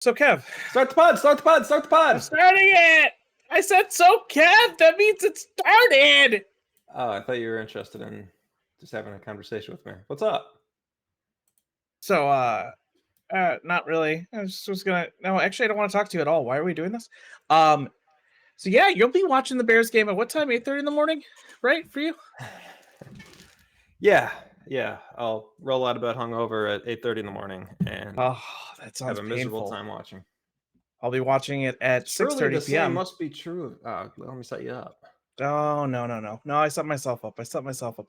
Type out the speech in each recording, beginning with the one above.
So, Kev, Start the pod. Start the pod. Start the I'm pod. starting it. I said so, Kev. That means it started. Oh, I thought you were interested in just having a conversation with me. What's up? So, not really. I was gonna. No, actually, I don't want to talk to you at all. Why are we doing this? Um, so yeah, you'll be watching the Bears game at what time? 8:30 in the morning, right? For you? Yeah. I'll roll out of bed hungover at 8:30 in the morning and Oh, that have sounds a miserable painful. time watching. I'll be watching it at Surely 6:30 the same p.m. must be true. Let me set you up. Oh no! I set myself up. I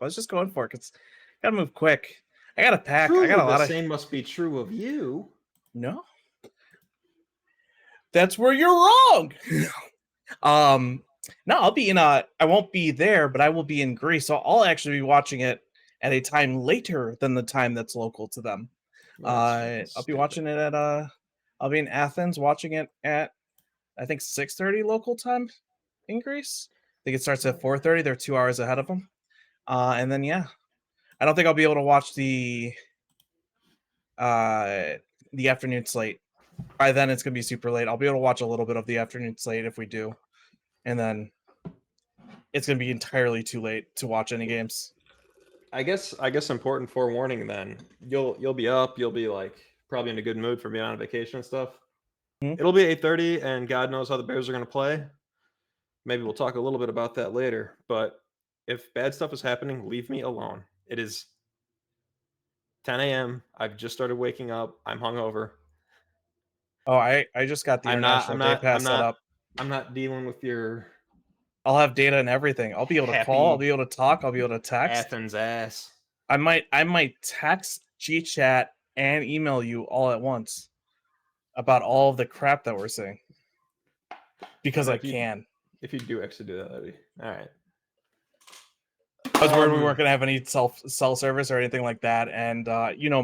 was just going for it. Cause gotta move quick. I gotta pack. I got Truly a the lot of same must be true of you. no. That's where you're wrong. um, no, I'll be in I won't be there, but I will be in Greece. So I'll actually be watching it at a time later than the time that's local to them. Well, that's fucking I'll be stupid. watching it at I'll be in Athens watching it at I think 6:30 local time in Greece. I think it starts at 4:30. They're 2 hours ahead of them. And then yeah, I don't think I'll be able to watch uh the afternoon slate. By then it's gonna be super late. I'll be able to watch a little bit of the afternoon slate if we do, and then it's gonna be entirely too late to watch any games. I guess important forewarning then. You'll be up, you'll be like probably in a good mood for being on vacation and stuff. Hmm? It'll be 8:30 and God knows how the Bears are going to play. Maybe we'll talk a little bit about that later, but if bad stuff is happening, leave me alone. It is 10 a.m. I've just started waking up. I'm hungover. Oh, I just got the I'm not international I'm day not I'm pass set not up. I'm not dealing with your I'll have data and everything. I'll be able to call. I'll happy be able to talk. I'll be able to text. Athens ass. I might text, GChat, and email you all at once about all of the crap that we're seeing because I If can. you do actually do that, that'd be all right. I was worried we weren't gonna have any cell service or anything like that. And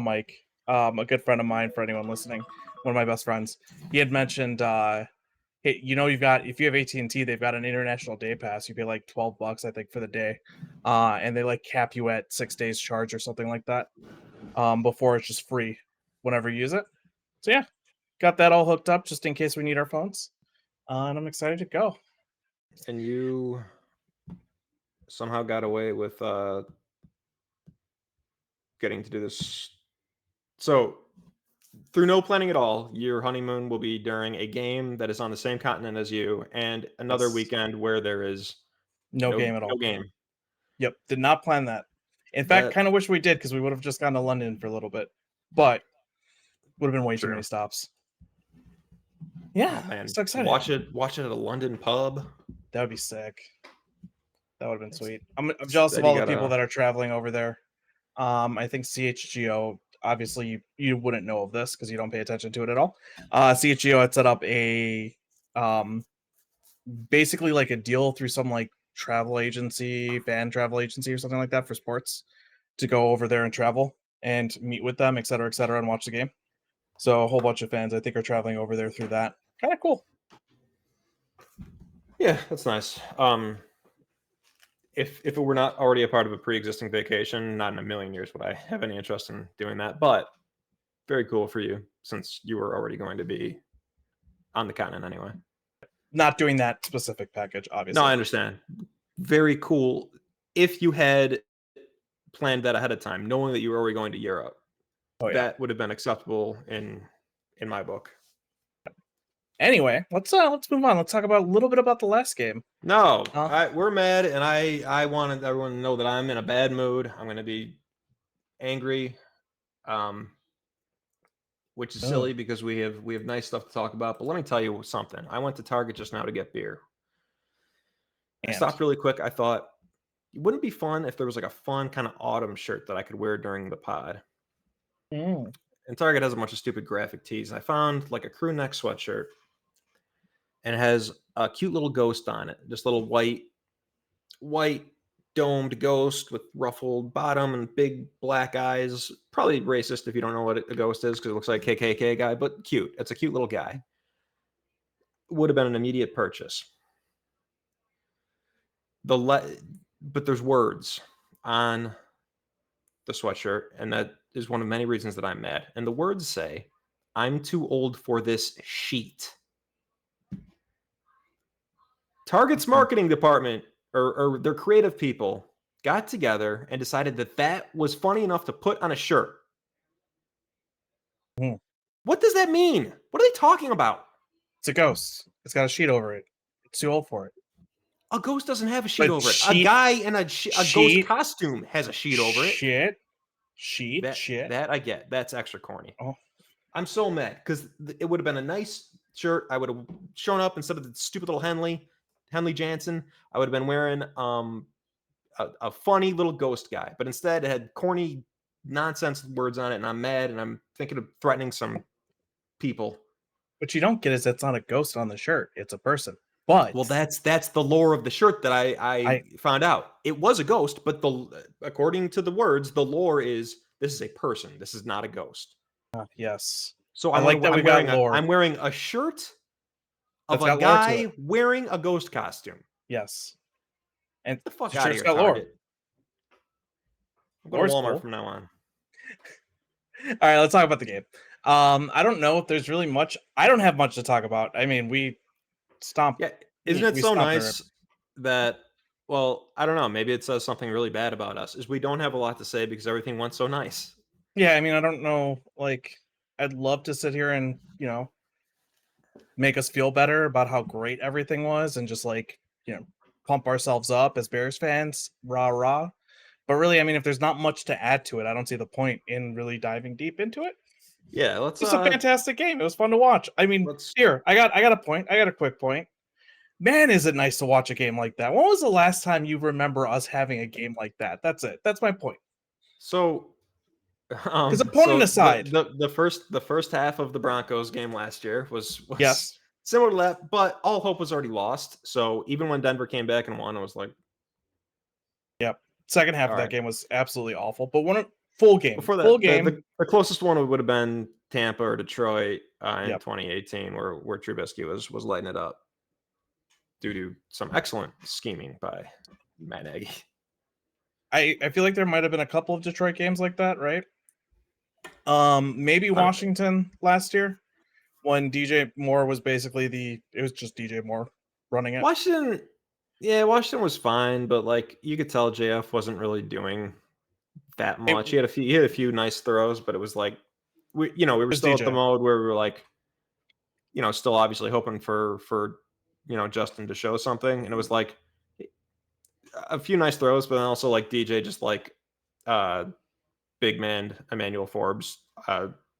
Mike, a good friend of mine. For anyone listening, one of my best friends, he had mentioned, hey, you've got if you have AT&T, they've got an international day pass. You pay like $12, I think, for the day, and they like cap you at 6 days charge or something like that. Before it's just free whenever you use it. So yeah, got that all hooked up just in case we need our phones, and I'm excited to go. And you somehow got away with getting to do this. So, through no planning at all, your honeymoon will be during a game that is on the same continent as you, and another Yes, weekend where there is no game at no all. game. Yep, did not plan that. In fact, That kind of wish we did because we would have just gone to London for a little bit, but would have been way too true. many stops. Oh Yeah, man, so excited. watch it at a London pub. That would be sick. That would have been sweet. I'm jealous of Then you all the people gotta that are traveling over there. I think CHGO. Obviously, you wouldn't know of this because you don't pay attention to it at all. CHGO had set up a um, basically like a deal through some like travel agency, fan travel agency or something like that for sports to go over there and travel and meet with them, et cetera, and watch the game. So a whole bunch of fans, I think, are traveling over there through that. Kind of cool. Yeah, that's nice. If it were not already a part of a pre-existing vacation, not in a million years would I have any interest in doing that. But very cool for you since you were already going to be on the continent anyway. Not doing that specific package, No, I obviously. understand. Very cool. If you had planned that ahead of time, knowing that you were already going to Europe, Oh yeah. that would have been acceptable in my book. Anyway, let's move on. Let's talk about a little bit about the last game. No, Uh, we're mad, and I wanted everyone to know that I'm in a bad mood. I'm going to be angry, which is oh, silly because we have nice stuff to talk about. But let me tell you something. I went to Target just now to get beer. I and stopped really quick. I thought it wouldn't be fun if there was like a fun kind of autumn shirt that I could wear during the pod. mm, And Target has a bunch of stupid graphic tees. I found like a crew neck sweatshirt, and it has a cute little ghost on it, just a little white domed ghost with ruffled bottom and big black eyes. Probably racist if you don't know what a ghost is because it looks like a KKK guy, but cute. It's a cute little guy. Would have been an immediate purchase. But there's words on the sweatshirt, and that is one of many reasons that I'm mad. And the words say, I'm too old for this sheet. Target's marketing department or their creative people got together and decided that that was funny enough to put on a shirt. Hmm. What does that mean? What are they talking about? It's a ghost. It's got a sheet over it. It's too old for it. A ghost doesn't have a sheet But over it. A guy in a ghost sheet, costume has a sheet over it. Shit. That I get. That's extra corny. Oh, I'm so mad because it would have been a nice shirt. I would have shown up instead of the stupid little Henley Jansen. I would have been wearing a funny little ghost guy, but instead it had corny nonsense words on it, and I'm mad, and I'm thinking of threatening some people. what you don't get is it's not a ghost on the shirt. It's a person. But Well, that's the lore of the shirt that I found out. It was a ghost, but according to the words, the lore is this is a person. This is not a ghost. yes. So I like that we got lore. I'm wearing a shirt of That's a got lore to guy it. wearing a ghost costume. Yes. And Get the fuck the out of shirt's here, got lore. Target. I'm going Lore's to Walmart cool. from now on. All right, let's talk about the game. I don't know if there's really much. I don't have much to talk about. I mean, we stomped. Yeah, isn't it so nice that? Well, I don't know. Maybe it says something really bad about us. Is we don't have a lot to say because everything went so nice. Yeah, I mean, I don't know. Like, I'd love to sit here and make us feel better about how great everything was, and just pump ourselves up as Bears fans, rah rah. But really, I mean, if there's not much to add to it, I don't see the point in really diving deep into it. Yeah, let's. It's a fantastic game. It was fun to watch. I mean, here I got a point. I got a quick point. Man, is it nice to watch a game like that? When was the last time you remember us having a game like that? That's it. That's my point. So, because opponent aside, the first half of the Broncos game last year was yes, similar to that, but all hope was already lost. So even when Denver came back and won, I was like, yep. Second half of that game was absolutely awful. But when full game, before that, full game, the closest one would have been Tampa or Detroit in 2018, where Trubisky was lighting it up due to some excellent scheming by Matt Nagy. I feel like there might have been a couple of Detroit games like that, right? Maybe Washington last year when DJ Moore was basically it was just DJ Moore running it. Washington was fine, but like you could tell JF wasn't really doing that much. He had a few nice throws, but it was like we were still at the mode where we were like, still obviously hoping for Justin to show something, and it was like a few nice throws, but then also like DJ just like big man Emmanuel Forbes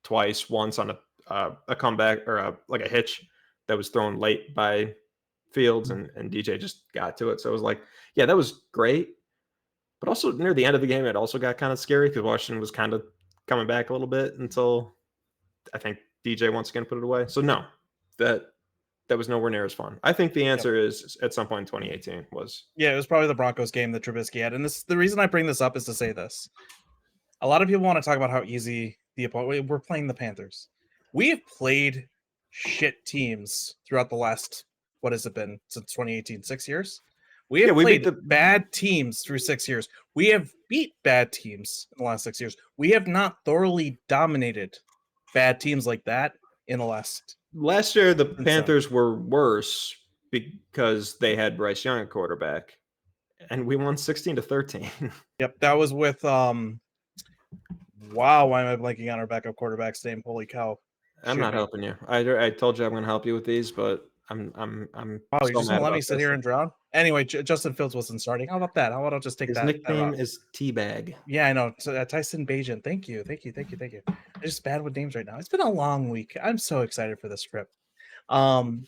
twice, once on a comeback or a hitch that was thrown late by Fields, and DJ just got to it. So it was like, yeah, that was great. But also near the end of the game, it also got kind of scary because Washington was kind of coming back a little bit until I think DJ once again put it away. So no, that was nowhere near as fun. I think the answer is at some point in 2018 was. Yeah, it was probably the Broncos game that Trubisky had. And the reason I bring this up is to say this. A lot of people want to talk about how easy the opponent. We're playing the Panthers. We have played shit teams throughout the last, what has it been, since 2018, 6 years? We have played bad teams through 6 years. We have beat bad teams in the last 6 years. We have not thoroughly dominated bad teams like that in the last. Last year, the Panthers were worse because they had Bryce Young at quarterback, and we won 16-13. Yep, that was with wow, why am I blanking on our backup quarterback's name? Holy cow! I'm not helping you. I told you I'm going to help you with these, but I'm. Wow, you're just going to let me sit here and drown? Anyway, Justin Fields wasn't starting. How about that? How about I'll just take his that? His nickname is Teabag. Yeah, I know. Tyson Bagent. Thank you. I'm just bad with names right now. It's been a long week. I'm so excited for this script. Tyson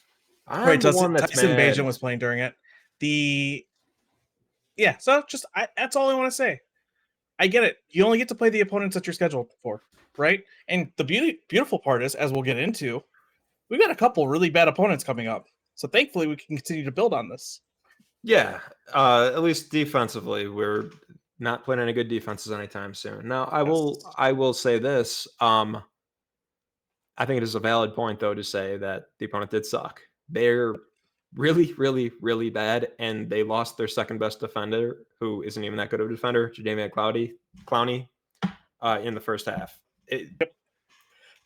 Bagent was playing during it. So just that's all I want to say. I get it. You only get to play the opponents that you're scheduled for, right? And the beautiful part is, as we'll get into, we've got a couple really bad opponents coming up. So thankfully, we can continue to build on this. Yeah, at least defensively, we're not playing any good defenses anytime soon. Now, I will say this. I think it is a valid point, though, to say that the opponent did suck. They're really, really, really bad, and they lost their second best defender, who isn't even that good of a defender, Jadeveon Clowney, in the first half.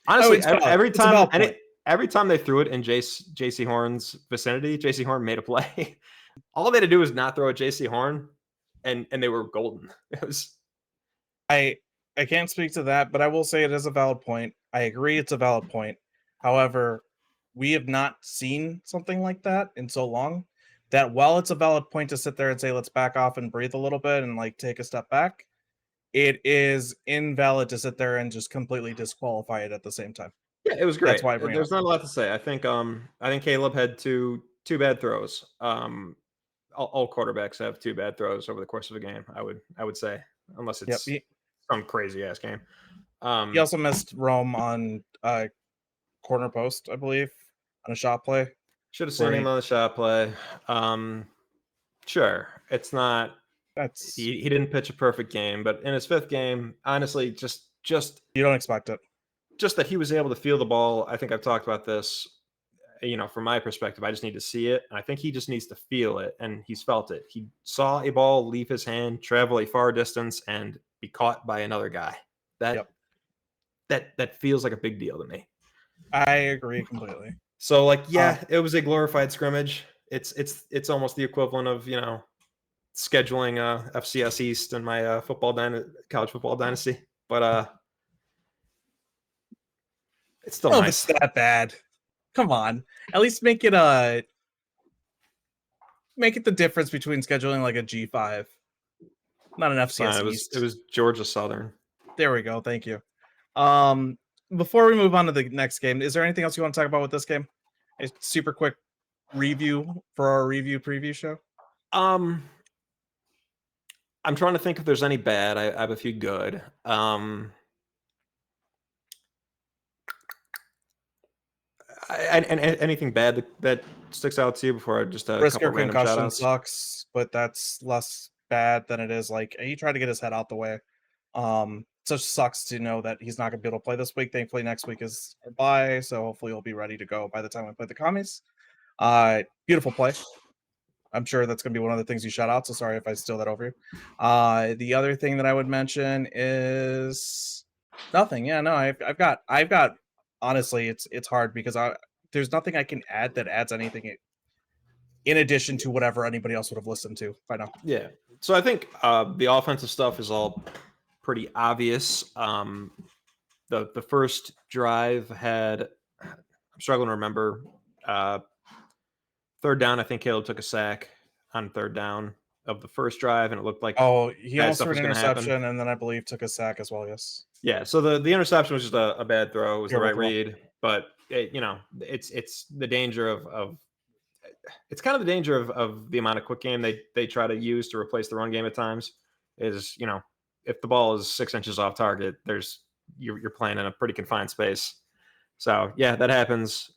Honestly, it's every it's a valid time, point. every time they threw it in JC Horn's vicinity, JC Horn made a play. All they had to do was not throw at JC Horn, and they were golden. It was. I can't speak to that, but I will say it is a valid point. I agree it's a valid point. However, we have not seen something like that in so long that while it's a valid point to sit there and say let's back off and breathe a little bit and like take a step back, it is invalid to sit there and just completely disqualify it at the same time. Yeah, it was That's great. why I bring it There's up. not a lot to say. I think Caleb had two bad throws. All quarterbacks have two bad throws over the course of a game. I would say, unless Yep. it's some crazy ass game. He also missed Rome on corner post, I believe, on a shot play. Should have seen him on the shot play. Sure, it's not. That's He didn't pitch a perfect game, but in his fifth game, honestly, just you don't expect it. Just that he was able to feel the ball. I think I've talked about this. From my perspective, I just need to see it. I think he just needs to feel it, and he's felt it. He saw a ball leave his hand, travel a far distance, and be caught by another guy. That feels like a big deal to me. I agree completely. So, it was a glorified scrimmage. It's almost the equivalent of scheduling FCS East in my college football dynasty, but it's still nice. It's that bad. Come on, at least make it the difference between scheduling like a G5, not an FCS East. It was Georgia Southern. There we go. Thank you. Before we move on to the next game, is there anything else you want to talk about with this game? A super quick review for our review preview show. I'm trying to think if there's any bad. I have a few good. Anything bad that sticks out to you before I just a couple random shout-outs? Sucks, but that's less bad than it is like he tried to get his head out the way. Just sucks to know that he's not gonna be able to play this week. Thankfully, next week is our bye, so hopefully he'll be ready to go by the time we play the commies. Beautiful play. I'm sure that's gonna be one of the things you shout out. So sorry if I steal that over you. The other thing that I would mention is nothing. Yeah, no, I've got honestly, it's hard because there's nothing I can add that adds anything in addition to whatever anybody else would have listened to by now. Yeah. So I think the offensive stuff is all pretty obvious. The first drive had, I'm struggling to remember, third down. I think Caleb took a sack on third down of the first drive, and it looked like he almost threw an interception, and then I believe took a sack as well. Yes. Yeah. So the interception was just a bad throw. It was the right read, but it's the danger of it's kind of the danger of the amount of quick game they try to use to replace the run game at times. Is if the ball is 6 inches off target, you're playing in a pretty confined space. So yeah, that happens.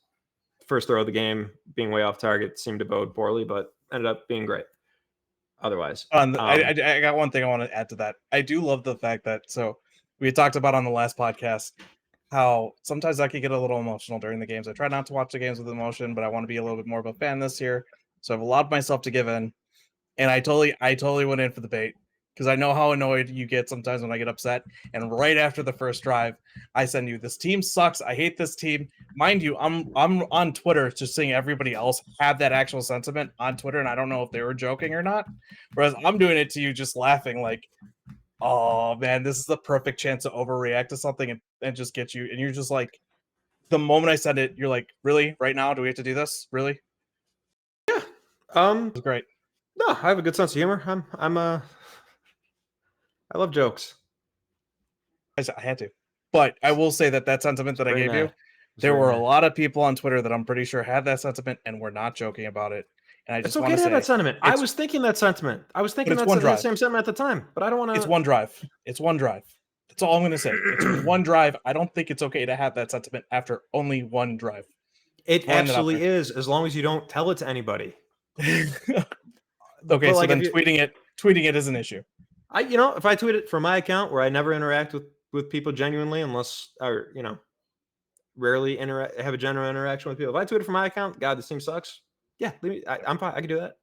First throw of the game being way off target seemed to bode poorly, but ended up being great. Otherwise, I got one thing I want to add to that. I do love the fact that we talked about on the last podcast how sometimes I could get a little emotional during the games. I try not to watch the games with emotion, but I want to be a little bit more of a fan this year. So I've allowed myself to give in, and I totally went in for the bait because I know how annoyed you get sometimes when I get upset. And right after the first drive, I send you, "This team sucks. I hate this team." Mind you, I'm on Twitter just seeing everybody else have that actual sentiment on Twitter, and I don't know if they were joking or not. Whereas I'm doing it to you just laughing like, "Oh man, this is the perfect chance to overreact to something and just get you." And you're just like, the moment I said it, you're like, "Really? Right now? Do we have to do this? Really?" Yeah. It was great. No, I have a good sense of humor. I love jokes. I had to. But I will say that sentiment that I gave you, there were a lot of people on Twitter that I'm pretty sure had that sentiment and were not joking about it. And I just want to say that sentiment. I was thinking that sentiment. I was thinking that same sentiment at the time, but I don't want to. It's one drive. It's one drive. That's all I'm going to say. It's one drive. I don't think it's okay to have that sentiment after only one drive. It actually is, as long as you don't tell it to anybody. Okay, so then tweeting it is an issue. If I tweet it from my account where I never interact with people genuinely, rarely have a general interaction with people. If I tweet it from my account, God, this team sucks. Yeah, I'm fine. I can do that.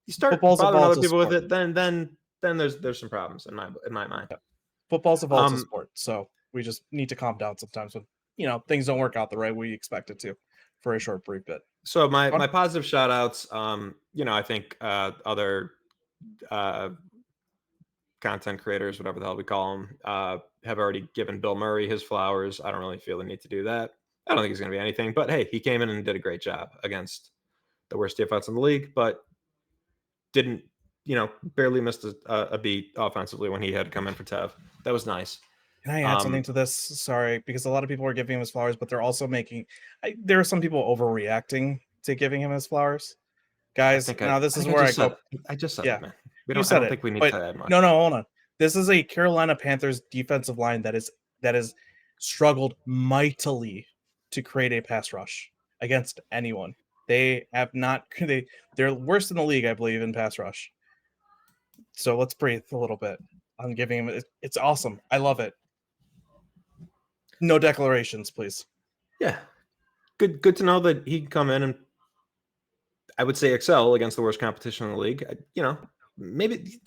You start bothering other people with it, then there's some problems in my mind. Yeah. Football's a volatile sport, so we just need to calm down sometimes when things don't work out the right way you expect it to for a short brief bit. So my Fun? positive shout outs, I think other content creators, whatever the hell we call them, have already given Bill Murray his flowers. I don't really feel the need to do that. I don't think he's going to be anything, but hey, he came in and did a great job against the worst defense in the league, but didn't, barely missed a beat offensively when he had to come in for Tev. That was nice. Can I add something to this? Sorry, because a lot of people are giving him his flowers, but they're also there are some people overreacting to giving him his flowers. Guys, this is where I go. I just said Yeah, it, man. I don't think we need to add much. No, hold on. This is a Carolina Panthers defensive line that has struggled mightily to create a pass rush against anyone. They have not. They're worse in the league, I believe, in pass rush. So let's breathe a little bit. I'm giving him. It's awesome. I love it. No declarations, please. Yeah, good to know that he can come in and, I would say, excel against the worst competition in the league. Maybe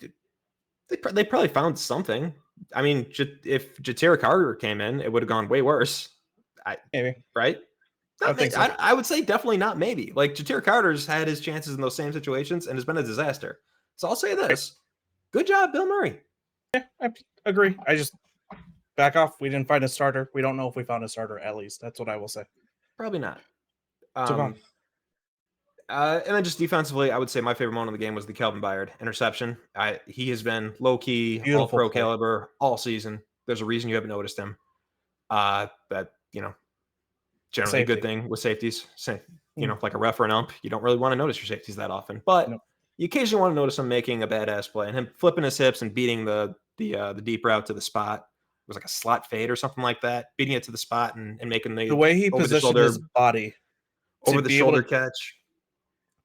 they probably found something. I mean, if Jatira Carter came in, it would have gone way worse. Maybe. Right? I think so. I would say definitely not maybe. Like, Jatira Carter's had his chances in those same situations and has been a disaster. So I'll say this. Good job, Bill Murray. Yeah, I agree. I just back off. We didn't find a starter. We don't know if we found a starter, at least. That's what I will say. Probably not. And then just defensively, I would say my favorite moment of the game was the Kelvin Byard interception. He has been low-key, all-pro caliber all season. There's a reason you haven't noticed him. That, generally a good thing with safeties. Like a ref or an ump, you don't really want to notice your safeties that often. But you occasionally want to notice him making a badass play. And him flipping his hips and beating the deep route to the spot. It was like a slot fade or something like that. Beating it to the spot and making the way he positioned his body over the shoulder catch.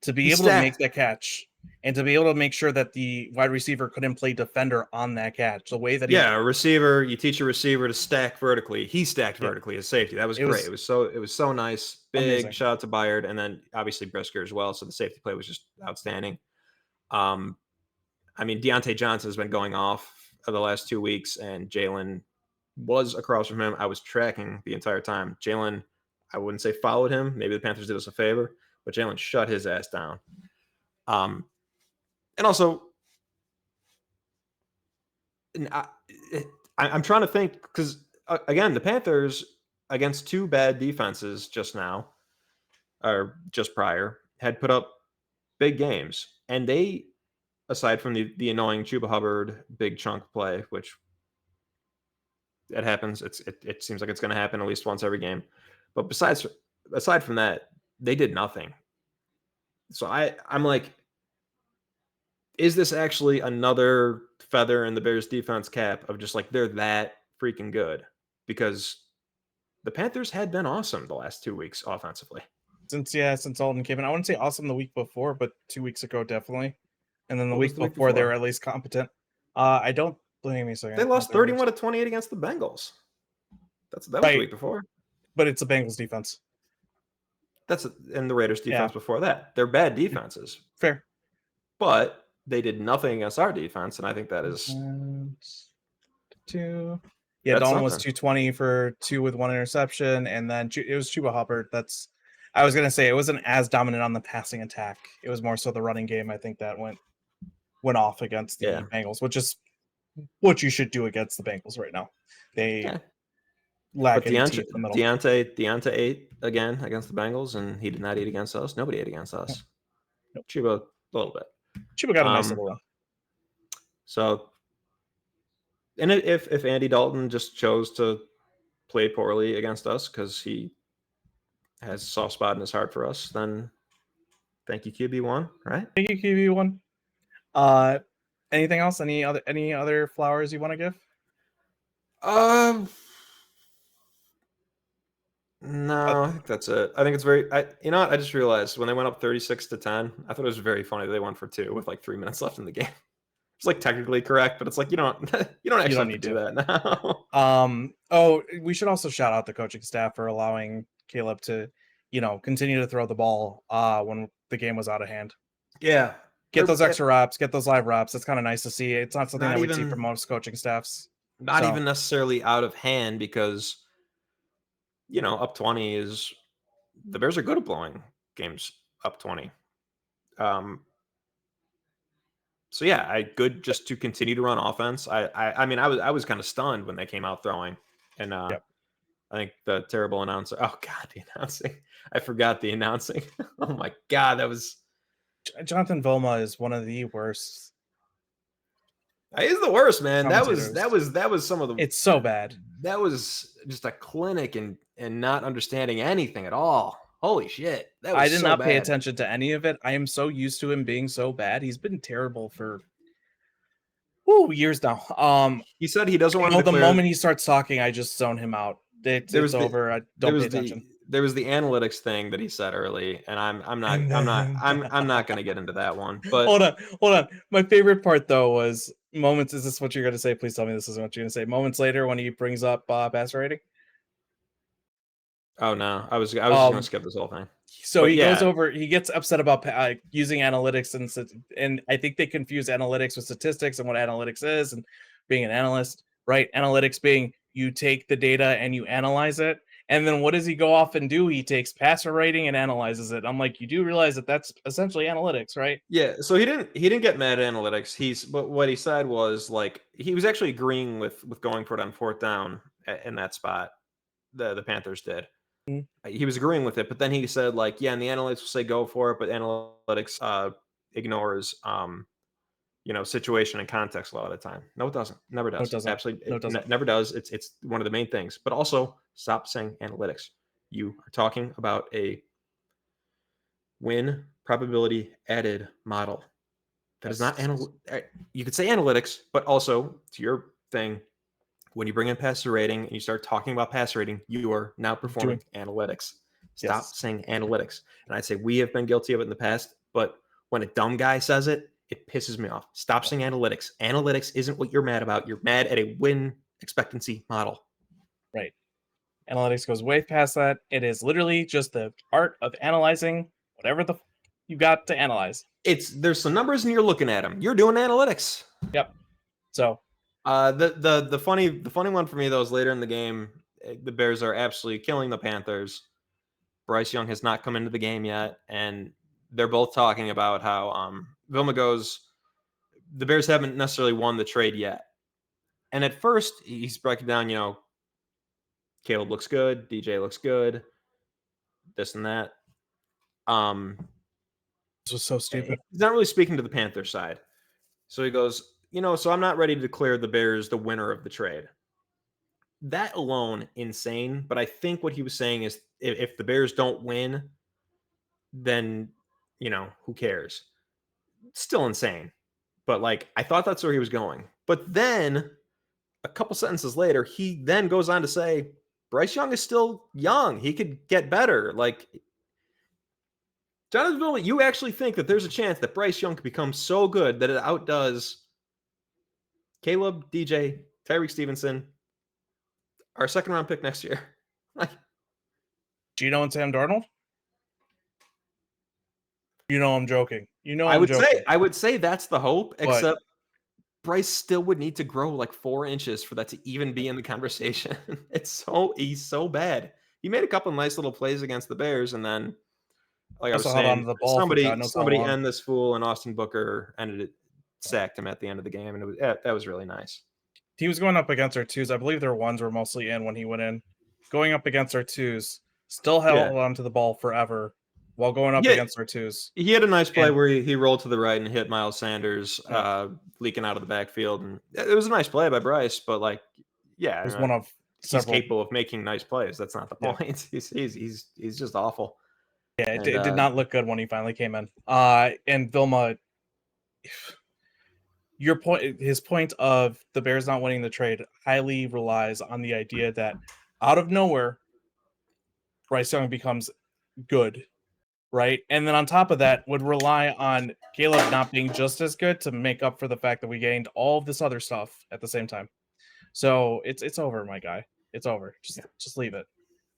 To be able to make that catch and to be able to make sure that the wide receiver couldn't play defender on that catch. The way that a receiver, you teach a receiver to stack vertically. He stacked vertically as safety. That was great. It was so nice. Big amazing. Shout out to Byard, and then obviously Brisker as well. So the safety play was just outstanding. Deontay Johnson has been going off the last 2 weeks, and Jalen was across from him. I was tracking the entire time. Jalen, I wouldn't say followed him. Maybe the Panthers did us a favor, but Jalen shut his ass down. And also, I'm trying to think, because, again, the Panthers, against two bad defenses just now, or just prior, had put up big games. And they, aside from the annoying Chuba Hubbard big chunk play, which it happens, it seems like it's going to happen at least once every game. But aside from that, they did nothing. So I'm like, is this actually another feather in the Bears defense cap of just like they're that freaking good? Because the Panthers had been awesome the last 2 weeks offensively. Since Alden came in. I wouldn't say awesome the week before, but 2 weeks ago, definitely. And then the week before, they were at least competent. I don't blame me. They lost 31-28 against the Bengals. That was the week before. But it's a Bengals defense. And the Raiders defense before that. They're bad defenses. Fair. But they did nothing against our defense, and I think that is... Two. Yeah, Dalton was 220 for 2 with 1 interception, and then it was Chuba Hubbard. I was going to say it wasn't as dominant on the passing attack. It was more so the running game, I think, that went off against the Bengals, which is what you should do against the Bengals right now. They lack any teeth in the middle. Deontay ate again against the Bengals, and he did not eat against us. Nobody ate against us. Nope. Chuba, a little bit. Chuba got a nice little run. So, and if Andy Dalton just chose to play poorly against us because he has a soft spot in his heart for us, then thank you, QB1, right? Thank you, QB1. Anything else? Any other flowers you want to give? No, I think that's it. I think it's very. I just realized when they went up 36-10, I thought it was very funny that they went for 2 with like 3 minutes left in the game. It's like technically correct, but it's like you don't actually have to do that now. We should also shout out the coaching staff for allowing Caleb to, continue to throw the ball when the game was out of hand. Yeah. Get those extra reps, get those live reps. It's kind of nice to see. It's not something that we see from most coaching staffs. Not even necessarily out of hand, because up 20 is the Bears are good at blowing games up 20. So yeah, good just to continue to run offense. I mean, I was kind of stunned when they came out throwing, and Yep. I think the terrible announcer. Oh God, the announcing! I forgot the announcing. Oh my God, that was. Jonathan Vilma is one of the worst He's the worst, man. commentators. That was some of the. It's so bad. That was just a clinic and not understanding anything at all. Holy shit, that was I did so not pay bad. attention to any of it. I am so used to him being so bad. He's been terrible for years now. He said he doesn't want to the declare. moment he starts talking, I just zone him out. It's over. I don't pay attention. There was the analytics thing that he said early, and I'm not going to get into that one. But hold on. My favorite part though was moments. Is this what you're going to say? Please tell me this isn't what you're going to say. Moments later, when he brings up passer rating. Oh no, I was just going to skip this whole thing. So he goes over. He gets upset about using analytics, and I think they confuse analytics with statistics and what analytics is, and being an analyst, right? Analytics being you take the data and you analyze it, and then what does he go off and do? He takes passer rating and analyzes it. I'm like, you do realize that that's essentially analytics, right? Yeah. So he didn't get mad at analytics. But what he said was like he was actually agreeing with going for it on fourth down in that spot. The Panthers did. He was agreeing with it, but then he said like, yeah, and the analytics will say go for it, but analytics ignores situation and context a lot of the time. No, it doesn't. Never does. No, it doesn't. Absolutely, no, it doesn't. Never does. It's one of the main things. But also, stop saying analytics. You are talking about a win probability added model. That is not you could say analytics, but also to your thing. When you bring in passer rating and you start talking about passer rating, you are now performing analytics. Stop saying analytics. And I'd say we have been guilty of it in the past, but when a dumb guy says it, it pisses me off. Stop saying analytics. Analytics isn't what you're mad about. You're mad at a win expectancy model. Right. Analytics goes way past that. It is literally just the art of analyzing whatever you got to analyze. There's some numbers and you're looking at them. You're doing analytics. Yep. So the funny one for me though is later in the game, the Bears are absolutely killing the Panthers. Bryce Young has not come into the game yet, and they're both talking about how Vilma goes, the Bears haven't necessarily won the trade yet. And at first he's breaking down, Caleb looks good, DJ looks good, this and that. This was so stupid. He's not really speaking to the Panther side. So he goes, so I'm not ready to declare the Bears the winner of the trade. That alone, insane. But I think what he was saying is if the Bears don't win, then, who cares? Still insane. But I thought that's where he was going. But then a couple sentences later, he then goes on to say, Bryce Young is still young. He could get better. Jonathan Vilma, you actually think that there's a chance that Bryce Young could become so good that it outdoes Caleb, DJ, Tyreek Stevenson, our second round pick next year? Gino and Sam Darnold? I'm joking. I would say that's the hope, except Bryce still would need to grow 4 inches for that to even be in the conversation. He's so bad. He made a couple nice little plays against the Bears, and then I was saying, somebody end this fool, and Austin Booker sacked him at the end of the game, and that was really nice. He was going up against our twos. I believe their ones were mostly in when he went in. Going up against our twos, still held onto the ball forever while going up against our twos. He had a nice play where he rolled to the right and hit Miles Sanders leaking out of the backfield, and it was a nice play by Bryce. But it was one of several. He's capable of making nice plays. That's not the point. He's just awful. Yeah, it did not look good when he finally came in. And Vilma, his point of the Bears not winning the trade highly relies on the idea that out of nowhere, Bryce Young becomes good, right? And then on top of that, would rely on Caleb not being just as good to make up for the fact that we gained all of this other stuff at the same time. So it's over, my guy. It's over. Just leave it.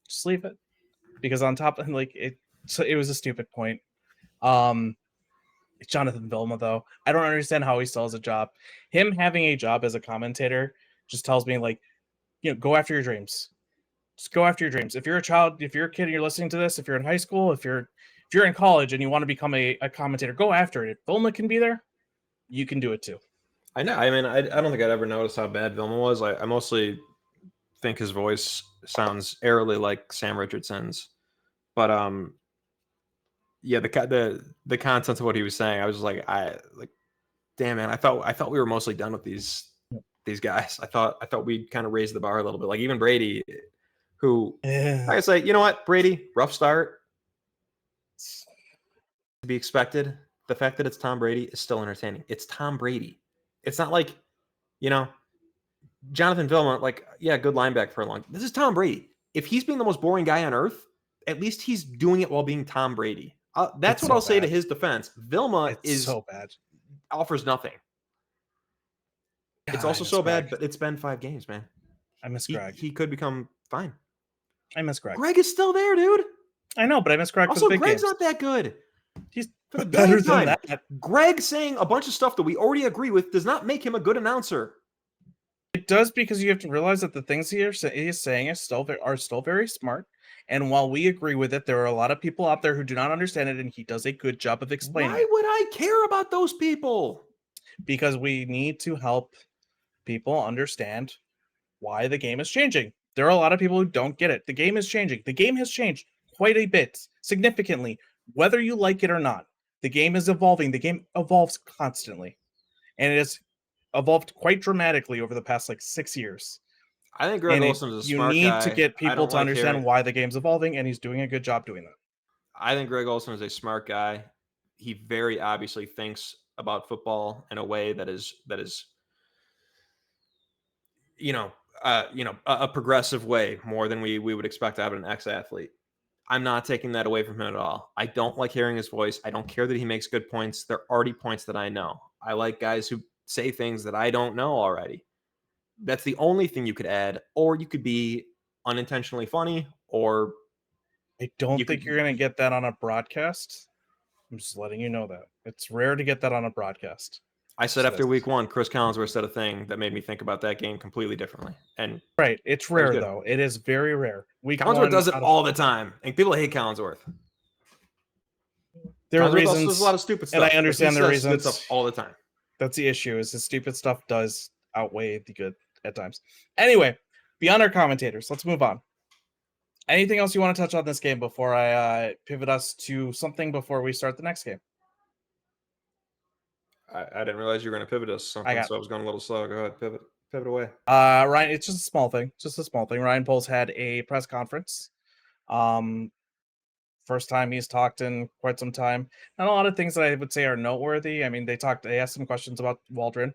Just leave it. Because on top of it was a stupid point. Jonathan Vilma, though, I don't understand how he still has a job. Him having a job as a commentator just tells me go after your dreams. Just go after your dreams. If you're a child, if you're a kid and you're listening to this, if you're in high school, if you're in college and you want to become a commentator, go after it. If Vilma can be there, you can do it too. I know. I mean, I don't think I'd ever noticed how bad Vilma was. I mostly think his voice sounds eerily like Sam Richardson's, but yeah, the content of what he was saying, I was just like, damn man, I thought we were mostly done with these guys. I thought we'd kind of raise the bar a little bit. Like even Brady, who I say, you know what, Brady, rough start to be expected. The fact that it's Tom Brady is still entertaining. It's Tom Brady. It's not like, you know, Jonathan Vilma, like, yeah, good linebacker for a long time. This is Tom Brady. If he's being the most boring guy on earth, at least he's doing it while being Tom Brady. That's what I'll say to his defense. Vilma is so bad. Offers nothing. It's also so bad, but it's been 5 games, man. I miss Greg. He could become fine. I miss Greg. Greg is still there, dude. I know, but I miss Greg. Also, Greg's not that good. He's better than that. Greg saying a bunch of stuff that we already agree with does not make him a good announcer. It does, because you have to realize that the things he is saying are still very smart. And while we agree with it, there are a lot of people out there who do not understand it, and he does a good job of explaining. Why would I care about those people? Because we need to help people understand why the game is changing. There are a lot of people who don't get it. The game is changing. The game has changed quite a bit, significantly, whether you like it or not. The game is evolving. The game evolves constantly. And it has evolved quite dramatically over the past 6 years. I think Greg Olsen is a smart guy. You need to get people to understand why the game's evolving, and he's doing a good job doing that. I think Greg Olsen is a smart guy. He very obviously thinks about football in a way that is a progressive way, more than we would expect out of an ex-athlete. I'm not taking that away from him at all. I don't like hearing his voice. I don't care that he makes good points. They're already points that I know. I like guys who say things that I don't know already. That's the only thing you could add, or you could be unintentionally funny, or I don't think you're going to get that on a broadcast. I'm just letting you know that. It's rare to get that on a broadcast. I said after week 1, Chris Collinsworth said a thing that made me think about that game completely differently. And right, it's rare though. It is very rare. Collinsworth does it all the time, and people hate Collinsworth. There are reasons. There's a lot of stupid stuff, and I understand the reasons. Stuff all the time. That's the issue. Is the stupid stuff does outweigh the good at times. Anyway, beyond our commentators, let's move on. Anything else you want to touch on this game before I pivot us to something before we start the next game? I didn't realize you were going to pivot us something, so I was going a little slow. Go ahead, pivot away. Ryan, it's just a small thing. Ryan Poles had a press conference. First time he's talked in quite some time. Not a lot of things that I would say are noteworthy. I mean, they asked some questions about Waldron.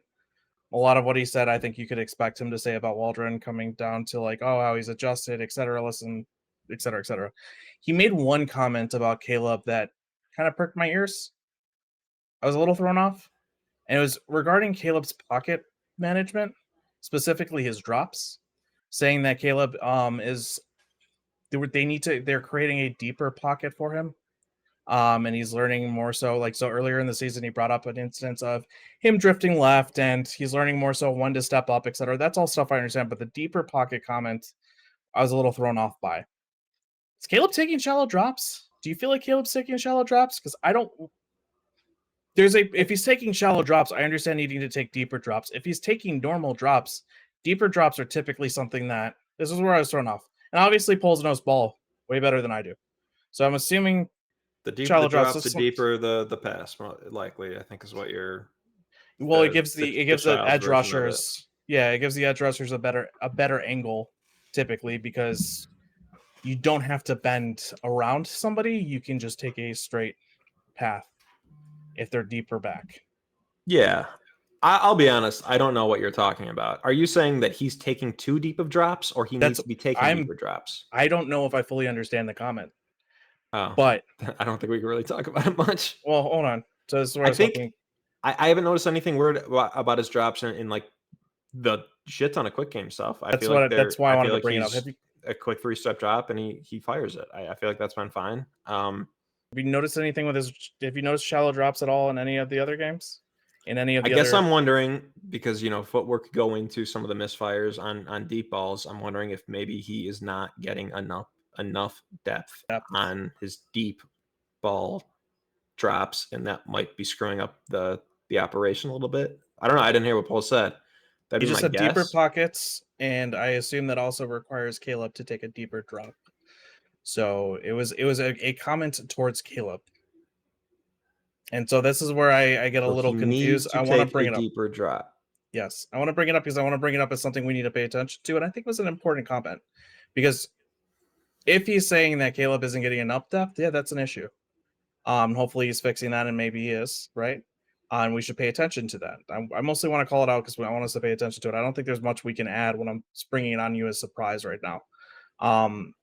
A lot of what he said, I think you could expect him to say about Waldron, coming down to how he's adjusted, et cetera, et cetera, et cetera. He made one comment about Caleb that kind of perked my ears. I was a little thrown off. And it was regarding Caleb's pocket management, specifically his drops, saying that Caleb they're creating a deeper pocket for him. And he's learning more so. So earlier in the season, he brought up an instance of him drifting left, and he's learning more so when to step up, etc. That's all stuff I understand. But the deeper pocket comment, I was a little thrown off by. Is Caleb taking shallow drops? Do you feel like Caleb's taking shallow drops? Because I don't. If he's taking shallow drops, I understand needing to take deeper drops. If he's taking normal drops, deeper drops are typically something that this is where I was thrown off. And obviously, Poles knows ball way better than I do. So I'm assuming the deeper the drops, the deeper the pass, likely. I think is what you're. Well, it gives the edge rushers. Yeah, it gives the edge rushers a better angle, typically, because you don't have to bend around somebody. You can just take a straight path if they're deeper back. Yeah. I'll be honest. I don't know what you're talking about. Are you saying that he's taking too deep of drops, or he needs to be taking deeper drops? I don't know if I fully understand the comment. Oh, but I don't think we can really talk about it much. Well, hold on. So this is where I haven't noticed anything weird about his drops in the shit ton of quick game stuff. That's why I wanted to bring it up. A quick 3-step drop, and he fires it. I feel like that's been fine. Have you noticed anything with his? Have you noticed shallow drops at all in any of the other games? in any of I the guess other. I'm wondering because footwork could go into some of the misfires on deep balls. I'm wondering if maybe he is not getting enough depth on his deep ball drops, and that might be screwing up the operation a little bit. I don't know. I didn't hear what Paul said. That'd He be just my said deeper guess. pockets, and I assume that also requires Caleb to take a deeper drop. So it was a comment towards Caleb. And so this is where I get a So little he needs confused. to I want to take bring a it up. deeper drop. Yes, I want to bring it up because I want to bring it up as something we need to pay attention to. And I think it was an important comment because if he's saying that Caleb isn't getting enough depth, yeah, that's an issue. Hopefully he's fixing that, and maybe he is, right? And we should pay attention to that. I mostly want to call it out because I want us to pay attention to it. I don't think there's much we can add when I'm springing it on you as surprise right now. And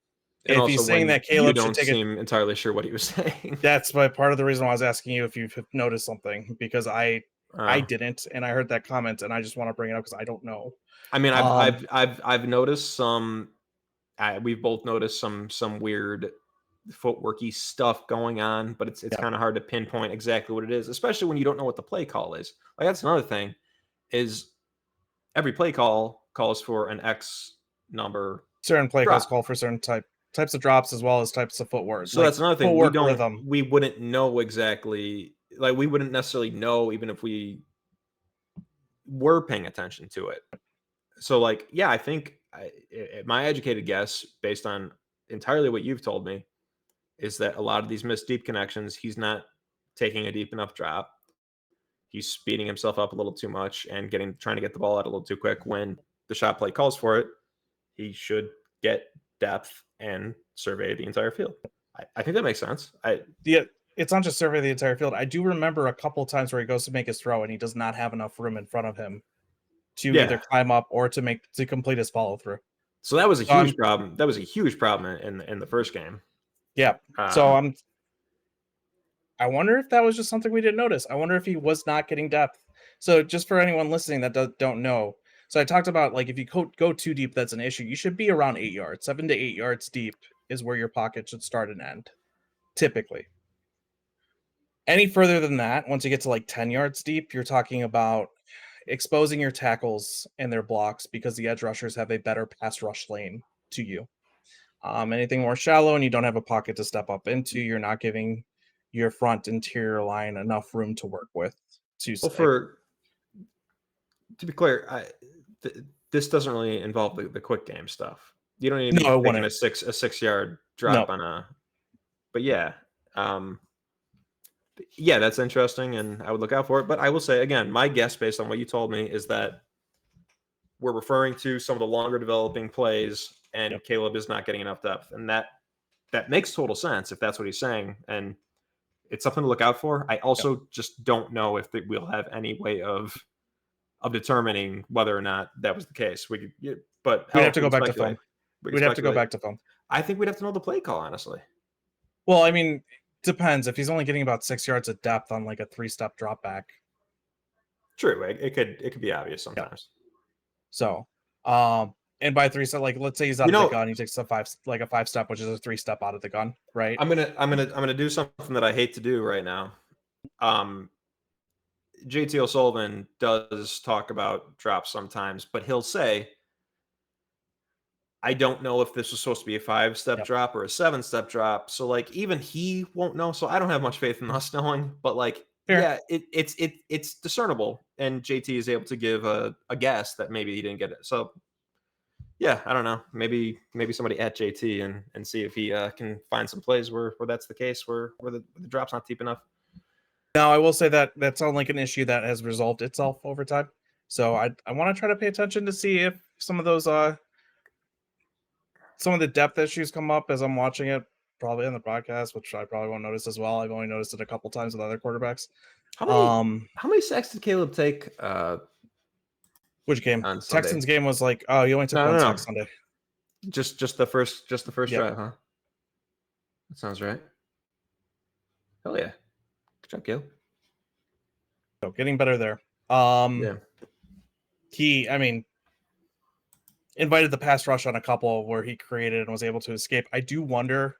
If also, he's saying when that you Caleb should don't take it, seem entirely sure what he was saying. that's why part of the reason why I was asking you if you've noticed something, because I didn't, and I heard that comment, and I just want to bring it up because I don't know. I mean, I've noticed some. We've both noticed some weird footworky stuff going on, but it's Yeah. kind of hard to pinpoint exactly what it is, especially when you don't know what the play call is. Like that's another thing, is every play call calls for an X number Certain play calls drop. call for certain types of drops as well as types of footwork. So Like that's another thing. footwork rhythm. We wouldn't know exactly. Like we wouldn't necessarily know even if we were paying attention to it. So like, yeah, I think my educated guess, based on entirely what you've told me, is that a lot of these missed deep connections, he's not taking a deep enough drop. He's speeding himself up a little too much and trying to get the ball out a little too quick. When the shot play calls for it, he should get depth and survey the entire field. I think that makes sense. It's not just survey the entire field. I do remember a couple times where he goes to make his throw and he does not have enough room in front of him to either climb up or to complete his follow through. So that was a huge problem. That was a huge problem in the first game. Yeah. I wonder if that was just something we didn't notice. I wonder if he was not getting depth. So just for anyone listening that don't know, so I talked about like if you go too deep, that's an issue. You should be around 8 yards. 7 to 8 yards deep is where your pocket should start and end, typically. Any further than that, once you get to like 10 yards deep, you're talking about exposing your tackles and their blocks because the edge rushers have a better pass rush lane to you. Anything more shallow and you don't have a pocket to step up into, you're not giving your front interior line enough room to work with. To be clear, this doesn't really involve the quick game stuff. You don't need to be taking a 6 yard drop on a. But yeah, yeah, that's interesting, and I would look out for it. But I will say again, my guess based on what you told me is that we're referring to some of the longer developing plays, and Caleb is not getting enough depth, and that makes total sense if that's what he's saying, and it's something to look out for. I also just don't know if we'll have any way of determining whether or not that was the case. We'd have to go back to film. We'd have to go back to film. I think we'd have to know the play call, honestly. Well, I mean, depends. If he's only getting about 6 yards of depth on like a 3-step drop back. True. It could be obvious sometimes. So, and by 3-step, like let's say he's out of the gun, he takes a 5-step, which is a 3-step out of the gun, right? I'm gonna do something that I hate to do right now. JT O'Sullivan does talk about drops sometimes, but he'll say, I don't know if this was supposed to be a 5-step drop or a 7-step drop. So like even he won't know. So I don't have much faith in us knowing, but like, yeah, it's discernible. And JT is able to give a guess that maybe he didn't get it. So yeah, I don't know. Maybe somebody at JT and see if he can find some plays where that's the case, where the drop's not deep enough. Now, I will say that that's not like an issue that has resolved itself over time. So I want to try to pay attention to see if some of those some of the depth issues come up as I'm watching it, probably on the broadcast, which I probably won't notice as well. I've only noticed it a couple times with other quarterbacks. How many sacks did Caleb take? Which game? Texans game was like, oh, you only took one sack Sunday. Just the first drive, huh? That sounds right. Hell yeah. Good job, Caleb. So getting better there. He invited the pass rush on a couple where he created and was able to escape. I do wonder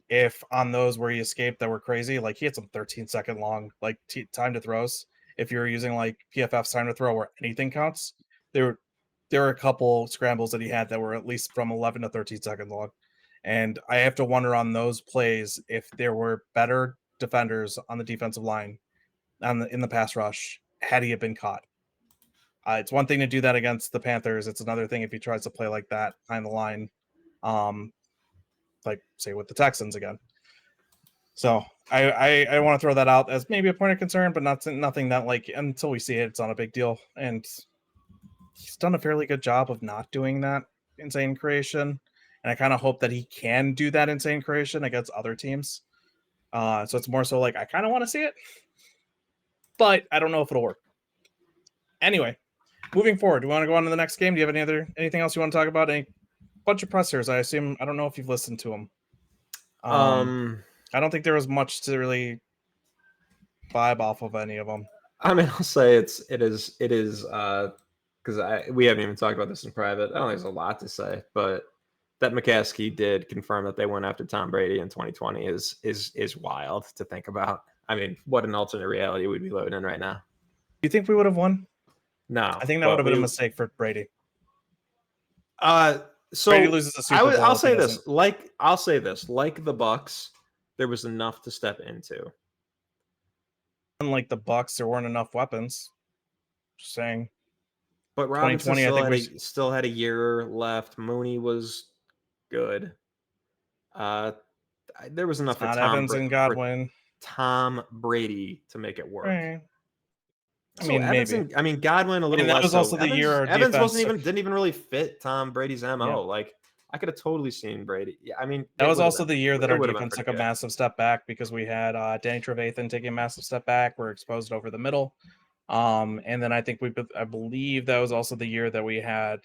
if on those where he escaped that were crazy, like he had some 13-second long like time to throws, if you're using like PFF's time to throw where anything counts, there were a couple scrambles that he had that were at least from 11 to 13 seconds long. And I have to wonder on those plays if there were better defenders on the defensive line in the pass rush had he been caught. It's one thing to do that against the Panthers. It's another thing if he tries to play like that behind the line, like say with the Texans again. So I want to throw that out as maybe a point of concern, but nothing that like until we see it, it's not a big deal. And he's done a fairly good job of not doing that insane creation. And I kind of hope that he can do that insane creation against other teams. So it's more so like I kind of want to see it, but I don't know if it'll work. Anyway, moving forward, do we want to go on to the next game? Do you have anything else you want to talk about? Any bunch of pressers? I assume I don't know if you've listened to them. I don't think there was much to really vibe off of any of them. I mean, I'll say it is because we haven't even talked about this in private. I don't think there's a lot to say, but that McCaskey did confirm that they went after Tom Brady in 2020 is wild to think about. I mean, what an alternate reality we'd be living in right now. Do you think we would have won? No, I think that would have been a mistake for Brady. So Brady loses the Super Bowl. I'll say this, like the Bucks, there was enough to step into. Unlike the Bucks, there weren't enough weapons. Just saying. But Robinson still had a year left. Mooney was good. There was enough for Evans and Godwin. Tom Brady to make it work. Right. I mean, maybe. Godwin a little less. That was also the year Evans didn't even really fit Tom Brady's MO. Yeah. Like I could have totally seen Brady. Yeah, I mean, that was also the year that our defense took a massive step back because we had Danny Trevathan taking a massive step back. We're exposed over the middle. And then I believe that was also the year that we had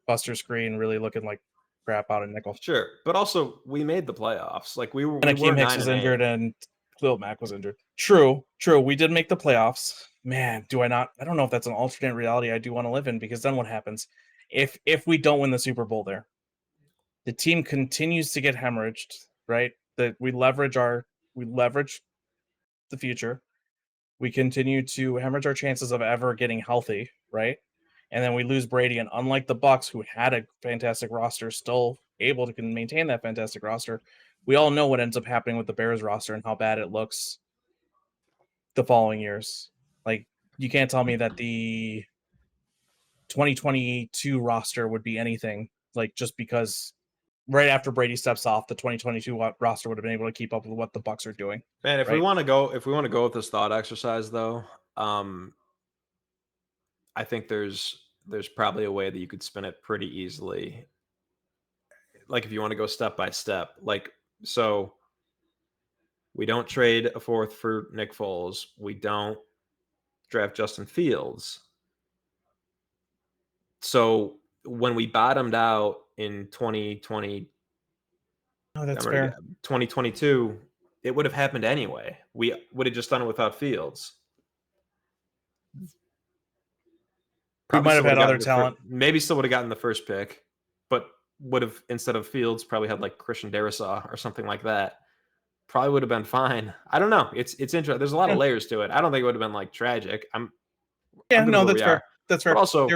Buster Screen really looking like crap out of nickel. Sure, but also we made the playoffs. Like we were. And Akeem Hicks was injured and Khalil Mack was injured. True. We did make the playoffs. Man, I don't know if that's an alternate reality I do want to live in, because then what happens if we don't win the Super Bowl there? The team continues to get hemorrhaged, right? That we leverage the future. We continue to hemorrhage our chances of ever getting healthy, right? And then we lose Brady, and unlike the Bucks, who had a fantastic roster, still able to maintain that fantastic roster, we all know what ends up happening with the Bears roster and how bad it looks the following years. Like, you can't tell me that the 2022 roster would be anything, like, just because right after Brady steps off, the 2022 roster would have been able to keep up with what the Bucks are doing. Man, if we want to go with this thought exercise, though, I think there's probably a way that you could spin it pretty easily. Like if you want to go step by step, like, so we don't trade a fourth for Nick Foles. We don't draft Justin Fields. So when we bottomed out in 2020, that's fair. 2022, it would have happened anyway. We would have just done it without Fields. We might have had other talent. Maybe still would have gotten the first pick, but would have, instead of Fields, probably had like Christian Darrisaw or something like that. Probably would have been fine. I don't know. It's interesting. There's a lot of layers to it. I don't think it would have been like tragic. That's fair. That's fair. But also,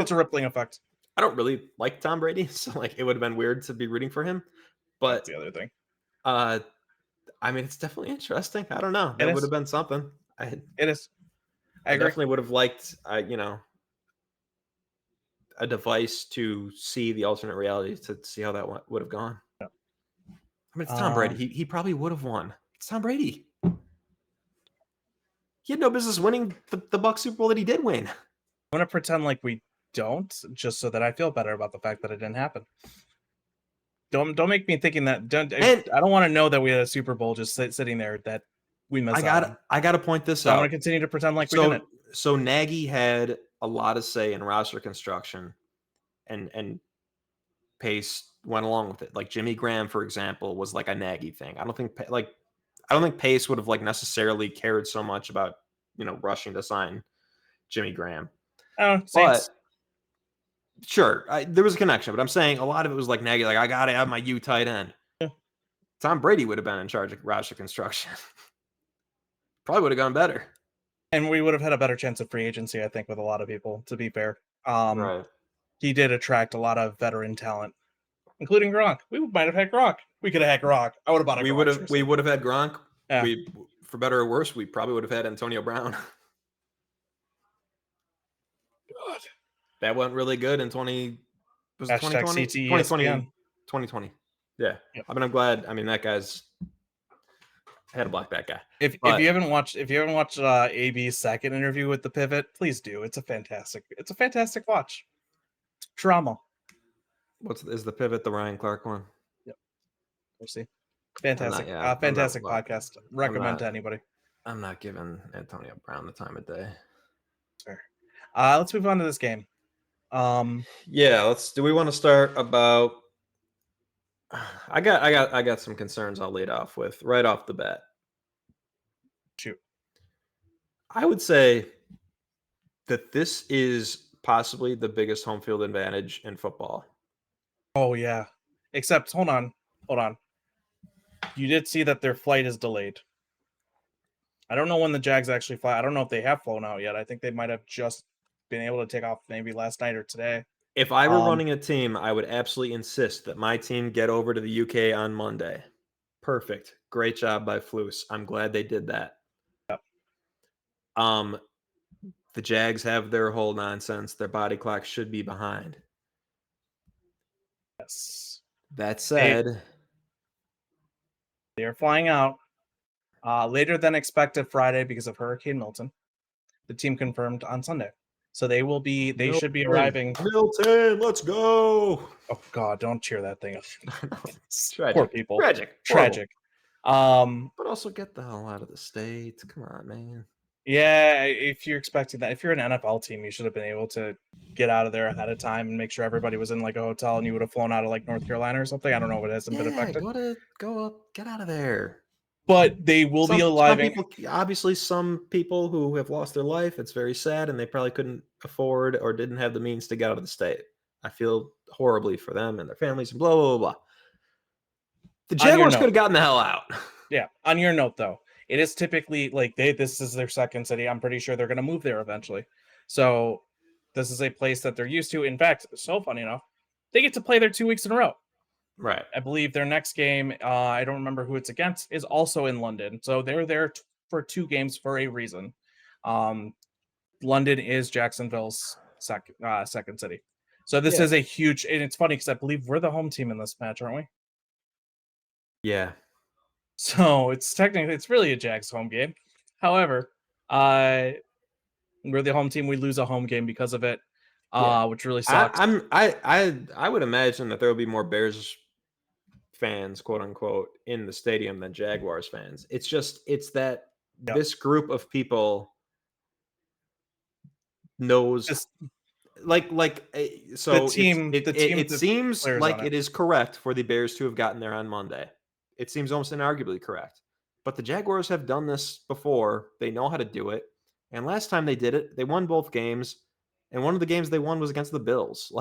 it's a rippling effect. I don't really like Tom Brady, so like it would have been weird to be rooting for him. But that's the other thing. I mean, it's definitely interesting. I don't know. That would have been something. It is. I definitely would have liked, a device to see the alternate reality, to see how that would have gone. Yeah. I mean, it's Tom Brady. He probably would have won. It's Tom Brady. He had no business winning the Bucs Super Bowl that he did win. I'm going to pretend like we don't, just so that I feel better about the fact that it didn't happen. Don't make me thinking that. I don't want to know that we had a Super Bowl just sitting there that we missed out. I got to point this out. I'm going to continue to pretend like we didn't. So Nagy had a lot to say in roster construction, and Pace went along with it. Like Jimmy Graham, for example, was like a Nagy thing. I don't think Pace would have like necessarily cared so much about rushing to sign Jimmy Graham. But sure, there was a connection. But I'm saying a lot of it was like Nagy, like I got to have my U tight end. Yeah. Tom Brady would have been in charge of roster construction. Probably would have gone better. And we would have had a better chance of free agency, I think, with a lot of people, to be fair. Right. He did attract a lot of veteran talent, including Gronk. We might have had Gronk. We could have had Gronk. I would have bought a Gronk jersey. We would have had Gronk. Yeah. We, for better or worse, we probably would have had Antonio Brown. God. That went really good in 2020. #CTESPN. 2020. Yeah. Yep. I mean, I'm glad. I mean, that guy's had to block that guy. If you haven't watched AB's second interview with the Pivot, please do. It's a fantastic watch. Drama. Is the Pivot the Ryan Clark one? Yep. We'll see. Fantastic. Not, fantastic podcast. Recommend to anybody. I'm not giving Antonio Brown the time of day. Sure. Let's move on to this game. Yeah, do we want to start about I got some concerns I'll lead off with right off the bat. Shoot. I would say that this is possibly the biggest home field advantage in football. Oh yeah. Except hold on. You did see that their flight is delayed. I don't know when the Jags actually fly. I don't know if they have flown out yet. I think they might have just been able to take off maybe last night or today. If I were running a team, I would absolutely insist that my team get over to the UK on Monday. Perfect. Great job by Flus. I'm glad they did that. Yep. The Jags have their whole nonsense. Their body clock should be behind. Yes. That said, they are flying out later than expected Friday because of Hurricane Milton. The team confirmed on Sunday. So they should be arriving. Milton, let's go. Oh God, don't cheer that thing up. Tragic. Poor people. Tragic. But also get the hell out of the state. Come on, man. Yeah, if you're expecting that, if you're an NFL team, you should have been able to get out of there ahead of time and make sure everybody was in like a hotel, and you would have flown out of like North Carolina or something. I don't know if it hasn't been affected. Go up, get out of there. But they will be alive. Obviously, some people who have lost their life, it's very sad, and they probably couldn't afford or didn't have the means to get out of the state. I feel horribly for them and their families and blah, blah, blah, blah. The Jaguars could have gotten the hell out. Yeah. On your note, though, it is typically like this is their second city. I'm pretty sure they're going to move there eventually. So this is a place that they're used to. In fact, so funny enough, they get to play there 2 weeks in a row. Right. I believe their next game, I don't remember who it's against, is also in London. So they're there for 2 games for a reason. London is Jacksonville's second city. So this is a huge, and it's funny because I believe we're the home team in this match, aren't we? Yeah. So it's really a Jags home game. However, we're the home team. We lose a home game because of it, which really sucks. I would imagine that there will be more Bears fans, quote unquote, in the stadium than Jaguars fans. It's that this group of people knows so the team. It seems like it is correct for the Bears to have gotten there on Monday. It seems almost inarguably correct. But the Jaguars have done this before. They know how to do it. And last time they did it, they won both games. And one of the games they won was against the Bills.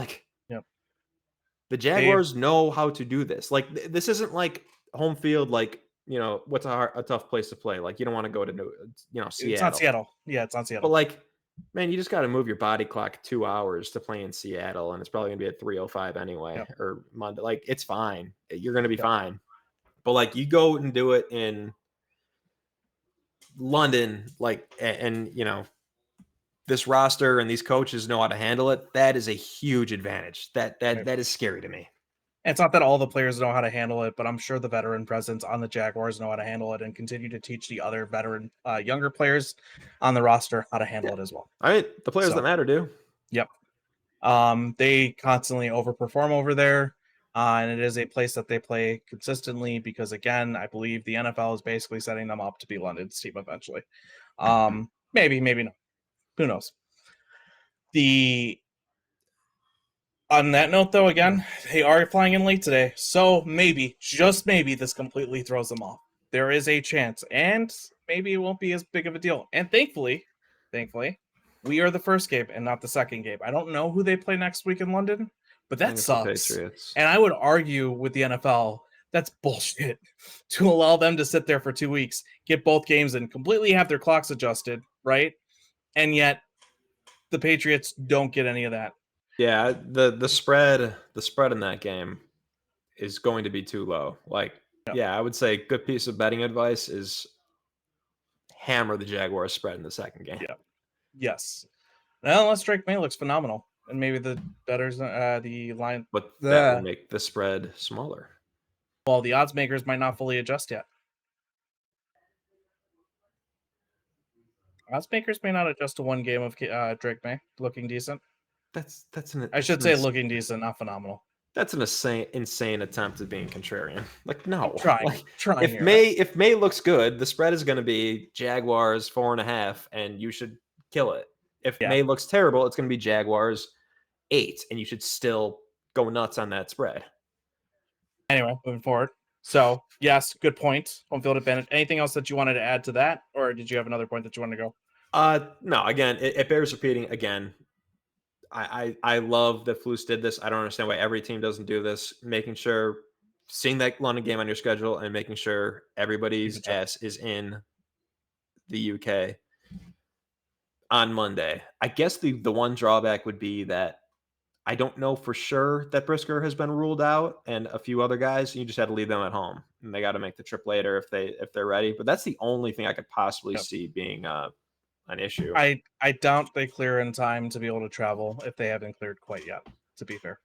The Jaguars know how to do this. This isn't like home field, what's a tough place to play. Like, you don't want to go to, Seattle. It's not Seattle. Yeah, it's not Seattle. But man, you just got to move your body clock 2 hours to play in Seattle. And it's probably going to be at 3:05 anyway, or Monday. It's fine. You're going to be fine. But you go and do it in London, this roster and these coaches know how to handle it. That is a huge advantage. That is scary to me. It's not that all the players know how to handle it, but I'm sure the veteran presence on the Jaguars know how to handle it and continue to teach the other veteran, younger players on the roster how to handle it as well. I mean, the players that matter do. Yep. They constantly overperform over there. And it is a place that they play consistently because, again, I believe the NFL is basically setting them up to be London's team eventually. Maybe not. Who knows? On that note, though, again, they are flying in late today. So maybe, just maybe, this completely throws them off. There is a chance. And maybe it won't be as big of a deal. And thankfully, we are the first game and not the second game. I don't know who they play next week in London. But that sucks. And I would argue with the NFL, that's bullshit to allow them to sit there for 2 weeks, get both games in, completely have their clocks adjusted, right? And yet the Patriots don't get any of that. Yeah, the spread in that game is going to be too low. Like, yeah, I would say good piece of betting advice is hammer the Jaguars spread in the second game. Yeah. Yes. Well, unless Drake May looks phenomenal, and maybe the betters, the line, But that will make the spread smaller. well, the odds makers might not fully adjust yet. Odds makers may not adjust to one game of Drake May looking decent. I should say looking decent, not phenomenal. That's an insane attempt at being contrarian. Like, no, Trying if here. If May looks good, the spread is going to be Jaguars 4.5, and you should kill it. If May looks terrible, it's going to be Jaguars 8, and you should still go nuts on that spread. Anyway, moving forward. So, yes, good point. Home field advantage. Anything else that you wanted to add to that, or did you have another point that you wanted to go? No. Again, it bears repeating. Again, I love that Flus did this. I don't understand why every team doesn't do this. Making sure, seeing that London game on your schedule, and making sure everybody's ass is in the UK on Monday. I guess the one drawback would be that I don't know for sure that Brisker has been ruled out, and a few other guys. You just had to leave them at home, and they got to make the trip later if they're ready. But that's the only thing I could possibly see being an issue. I doubt they clear in time to be able to travel if they haven't cleared quite yet. To be fair.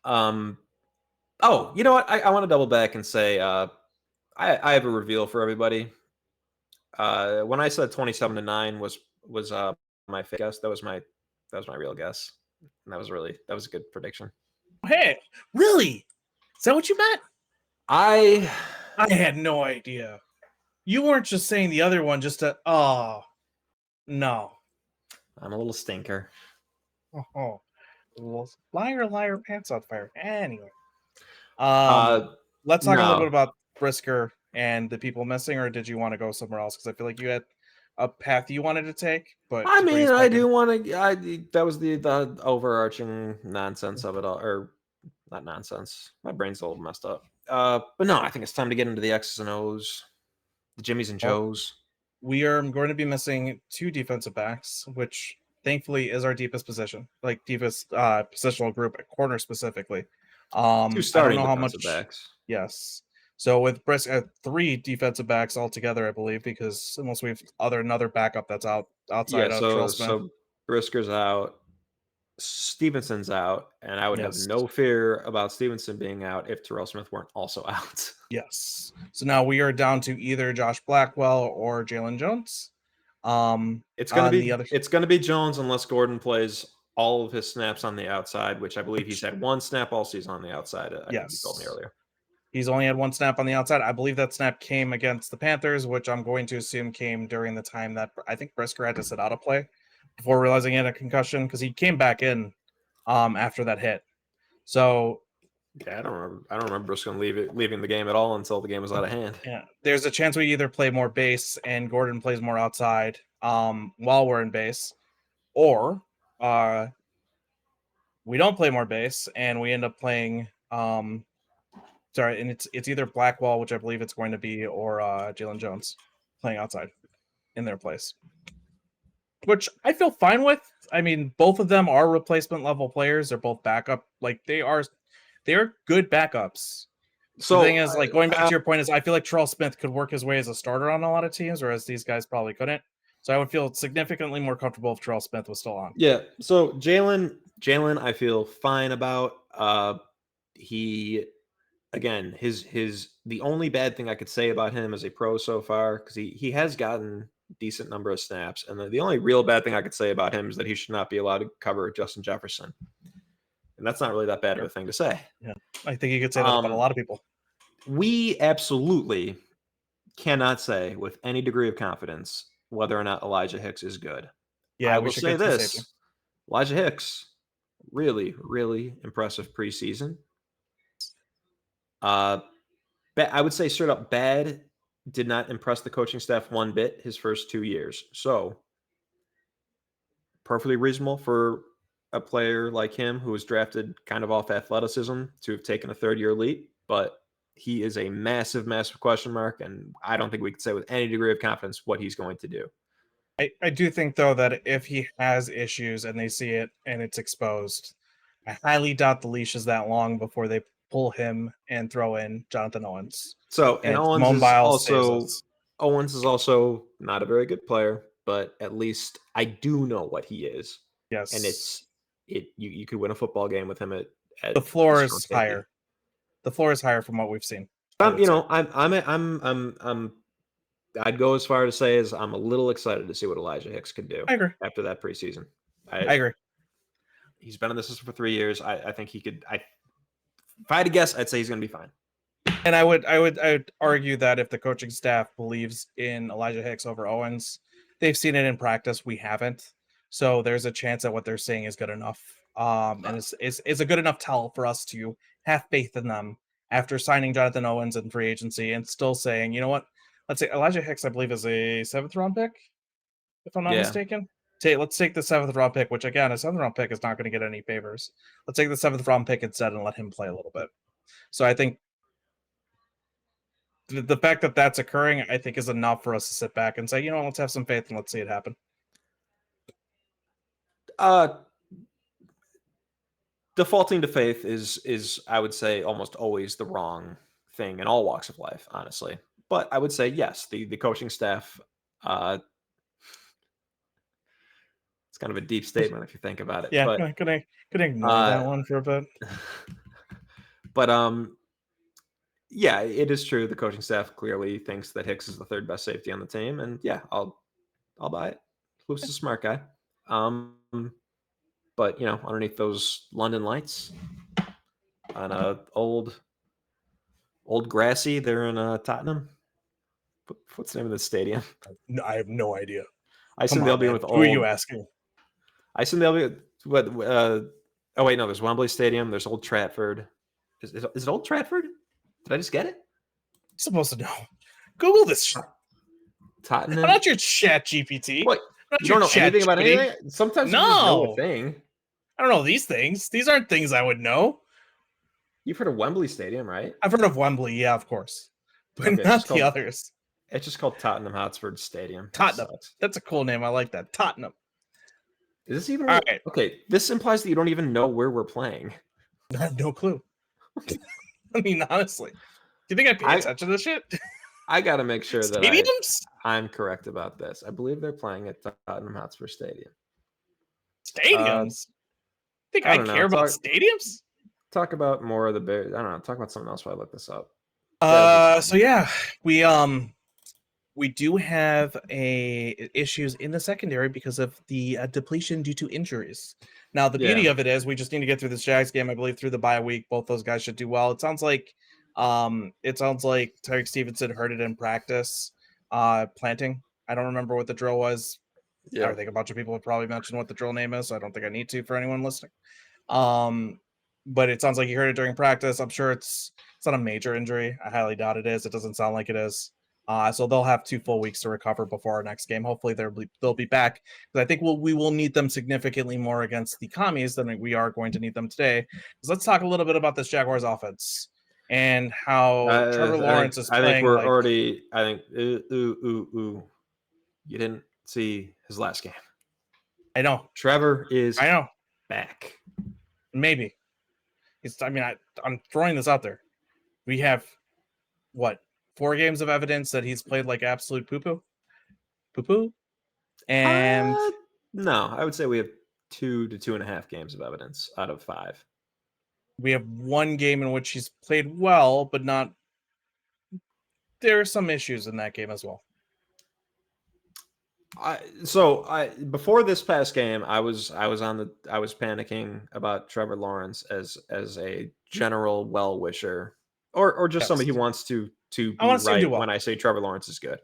Oh, you know what? I want to double back and say I have a reveal for everybody. When I said 27-9 was my fake guess, that was my real guess. And that was a good prediction. Hey, really? Is that what you meant? I had no idea. You weren't just saying the other one just to no. I'm a little stinker. Oh. Liar, pants on fire. Anyway. Let's talk a little bit about Brisker and the people missing, or did you want to go somewhere else? Because I feel like you had a path you wanted to take, but I mean, I do want to. That was the overarching nonsense of it all, or not nonsense. My brain's a little messed up. But no, I think it's time to get into the X's and O's, the Jimmys and Joes. We are going to be missing 2 defensive backs, which thankfully is our deepest position, like deepest positional group at corner specifically. 2 starting I don't know defensive backs. Yes. So with Brisker, 3 defensive backs altogether, I believe, because unless we have another backup that's outside of Terrell Smith. So Brisker's out, Stevenson's out, and I would have no fear about Stevenson being out if Terrell Smith weren't also out. Yes. So now we are down to either Josh Blackwell or Jalen Jones. It's gonna be Jones unless Gordon plays all of his snaps on the outside, which I believe he's had 1 snap all season on the outside. I think you told me earlier. He's only had 1 snap on the outside. I believe that snap came against the Panthers, which I'm going to assume came during the time that I think Brisker had to sit out of play before realizing he had a concussion, because he came back in after that hit. So yeah, I don't remember Brisker leaving the game at all until the game was out of hand. Yeah, there's a chance we either play more base and Gordon plays more outside while we're in base, or we don't play more base and we end up playing and it's either Blackwell, which I believe it's going to be, or Jalen Jones playing outside in their place, which I feel fine with. I mean, both of them are replacement level players. They're both backup. Like they're good backups. So the thing is, like, going back to your point, is I feel like Terrell Smith could work his way as a starter on a lot of teams, whereas these guys probably couldn't. So I would feel significantly more comfortable if Terrell Smith was still on. Yeah. So Jalen, I feel fine about. He, again, the only bad thing I could say about him as a pro so far, because he has gotten decent number of snaps, and the only real bad thing I could say about him is that he should not be allowed to cover Justin Jefferson, and that's not really that bad of a thing to say. Yeah, I think you could say that about a lot of people. We absolutely cannot say with any degree of confidence whether or not Elijah Hicks is good. Yeah, I will say this: Elijah Hicks, really, really impressive preseason. I would say straight up bad. Did not impress the coaching staff one bit his first 2 years. So perfectly reasonable for a player like him who was drafted kind of off athleticism to have taken a 3rd-year leap, but he is a massive, massive question mark, and I don't think we could say with any degree of confidence what he's going to do. I do think though that if he has issues and they see it and it's exposed, I highly doubt the leash is that long before they pull him and throw in Jonathan Owens. So, and And Simone Biles saves us. Owens is also not a very good player, but at least I do know what he is, and Yes. you could win a football game with him The at floor strong is safety. higher. The floor is higher from what we've seen. I would You say. know, I'd go as far to say as I'm a little excited to see what Elijah Hicks could do I agree. after that preseason. I agree. He's been in the system for 3 years. I think he could. If I had to guess, I'd say he's going to be fine. And I would argue that if the coaching staff believes in Elijah Hicks over Owens, they've seen it in practice. We haven't, so there's a chance that what they're saying is good enough. And it's a good enough tell for us to have faith in them after signing Jonathan Owens in free agency and still saying, you know what? Let's say Elijah Hicks, I believe, is a 7th-round pick, if I'm not Yeah. mistaken. Let's take the 7th-round pick, which again, a 7th-round pick is not going to get any favors. Let's take the 7th-round pick instead and let him play a little bit. So I think the fact that that's occurring, I think, is enough for us to sit back and say, you know, let's have some faith and let's see it happen. Defaulting to faith is I would say almost always the wrong thing in all walks of life, honestly. But I would say yes, the coaching staff. It's kind of a deep statement if you think about it. Yeah, But gonna ignore that one for a bit. But yeah, it is true. The coaching staff clearly thinks that Hicks is the 3rd best safety on the team, and yeah, I'll buy it. Who's a smart guy? But you know, underneath those London lights, on a old grassy, they're in Tottenham. What's the name of the stadium? No, I have no idea. I assume they'll be with Who are you old. asking? I assume they'll be what? Oh wait, no. There's Wembley Stadium. There's Old Trafford. Is it Old Trafford? Did I just get it? You're supposed to know. Google this shit. Tottenham. I'm not your chat GPT. What? You don't know anything about anything? Sometimes you just know a thing. I don't know these things. These aren't things I would know. You've heard of Wembley Stadium, right? I've heard of Wembley, yeah, of course, but Okay, not the others. It's just called Tottenham Hotspur Stadium. Tottenham. That's a cool name. I like that. Tottenham. Is this even all right? Okay, this implies that you don't even know where we're playing. I have no clue. I mean, honestly, do you think I pay attention to this shit? I got to make sure that stadiums. I'm correct about this. I believe they're playing at Tottenham Hotspur Stadium. Stadiums? I care about stadiums? Talk about more of the Bears. I don't know. Talk about something else while I look this up. So yeah, we do have issues in the secondary because of the depletion due to injuries. Now the beauty of it is we just need to get through this Jags game. I believe through the bye week, both those guys should do well. It sounds like Tyreek Stevenson heard it in practice, planting. I don't remember what the drill was. Yeah. I think a bunch of people have probably mentioned what the drill name is, so I don't think I need to for anyone listening. But it sounds like you heard it during practice. I'm sure it's not a major injury. I highly doubt it is. It doesn't sound like it is. So they'll have 2 full weeks to recover before our next game. Hopefully they'll be back. But I think we will need them significantly more against the Commies than we are going to need them today. So let's talk a little bit about this Jaguars offense and how Trevor Lawrence is playing. I think we're already. I think you didn't see his last game. I know. Trevor is. I know. Back. Maybe. I'm throwing this out there. We have what? 4 games of evidence that he's played like absolute poo-poo? And no, I would say we have 2 to 2.5 games of evidence out of 5. We have 1 game in which he's played well, but not. There are some issues in that game as well. Before this past game, I was panicking about Trevor Lawrence as a general well wisher or just somebody who wants to be right when I say Trevor Lawrence is good.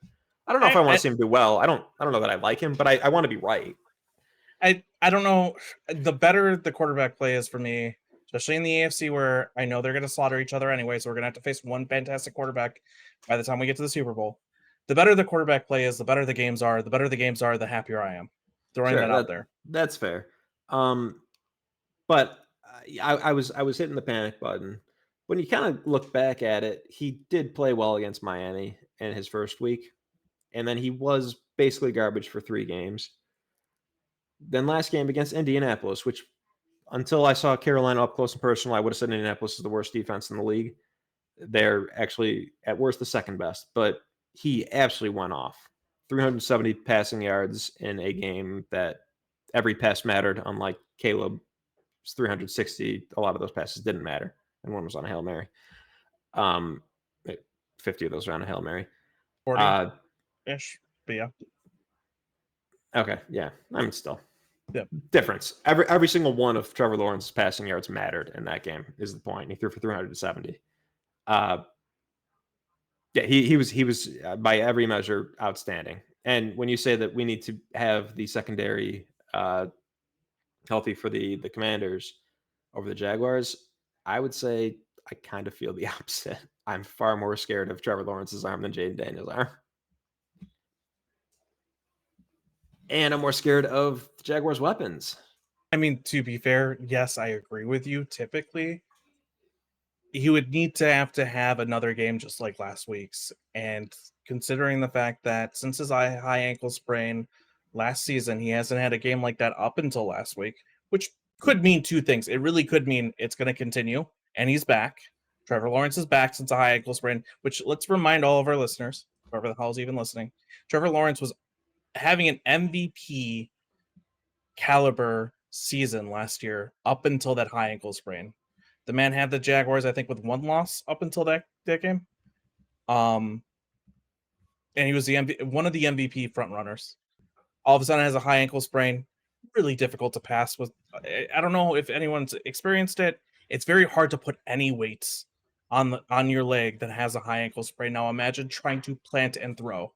I don't know if I want to see him do well. I don't know that I like him, but I want to be right. I don't know. The better the quarterback play is for me, especially in the AFC where I know they're going to slaughter each other anyway, so we're going to have to face one fantastic quarterback by the time we get to the Super Bowl. The better the quarterback play is, the better the games are. The better the games are, the happier I am. Throwing that out there. That's fair. But I was hitting the panic button. When you kind of look back at it, he did play well against Miami in his first week, and then he was basically garbage for 3 games. Then last game against Indianapolis, which until I saw Carolina up close and personal, I would have said Indianapolis is the worst defense in the league. They're actually at worst the second best, but he absolutely went off. 370 passing yards in a game that every pass mattered, unlike Caleb's 360. A lot of those passes didn't matter, and one was on a Hail Mary. 50 of those are on a Hail Mary. 40-ish, but yeah. Okay, yeah. I mean, still. Yep. Difference. Every single one of Trevor Lawrence's passing yards mattered in that game, is the point. He threw for 370. Yeah, he was by every measure outstanding. And when you say that we need to have the secondary healthy for the Commanders over the Jaguars, I would say I kind of feel the opposite. I'm far more scared of Trevor Lawrence's arm than Jaden Daniels' arm. And I'm more scared of the Jaguars' weapons. I mean, to be fair, yes, I agree with you. Typically, he would need to have another game just like last week's. And considering the fact that since his high ankle sprain last season, he hasn't had a game like that up until last week, which could mean two things. It really could mean it's going to continue, and he's back. Trevor Lawrence is back since a high ankle sprain, which let's remind all of our listeners, whoever the hell is even listening, Trevor Lawrence was having an MVP caliber season last year up until that high ankle sprain. The man had the Jaguars, I think, with one loss up until that game. And he was one of the MVP front runners. All of a sudden has a high ankle sprain. Really difficult to pass with. I don't know if anyone's experienced it. It's very hard to put any weights on your leg that has a high ankle sprain. Now imagine trying to plant and throw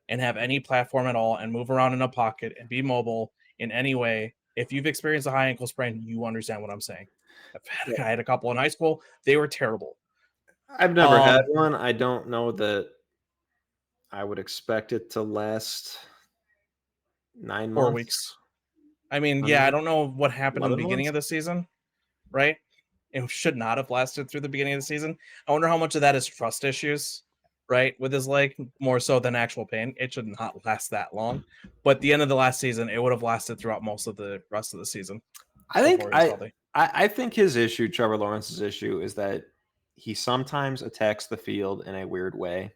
and have any platform at all and move around in a pocket and be mobile in any way. If you've experienced a high ankle sprain, you understand what I'm saying. I had a couple in high school. They were terrible. I've never had one. I don't know that I would expect it to last 9 months. 4 weeks. I mean, yeah, I don't know what happened in the beginning of the season, right? It should not have lasted through the beginning of the season. I wonder how much of that is trust issues, right? With his leg, more so than actual pain. It should not last that long. But the end of the last season, it would have lasted throughout most of the rest of the season. I think his issue, Trevor Lawrence's issue, is that he sometimes attacks the field in a weird way.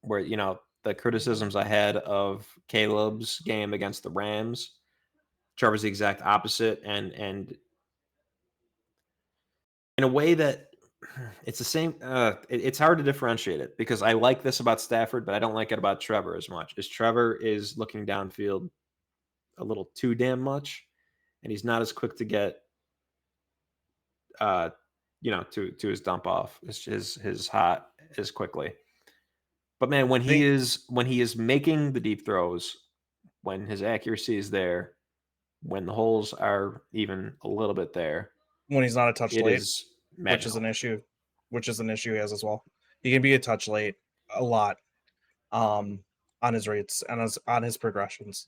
Where, the criticisms I had of Caleb's game against the Rams, Trevor's the exact opposite, and in a way that it's the same. It's hard to differentiate it because I like this about Stafford, but I don't like it about Trevor as much. Is Trevor is looking downfield a little too damn much, and he's not as quick to get, to his dump off, his hot as quickly. But man, when he is making the deep throws, when his accuracy is there, when the holes are even a little bit there, when he's not a touch late, magical. which is an issue he has as well. He can be a touch late a lot on his rates and on his progressions,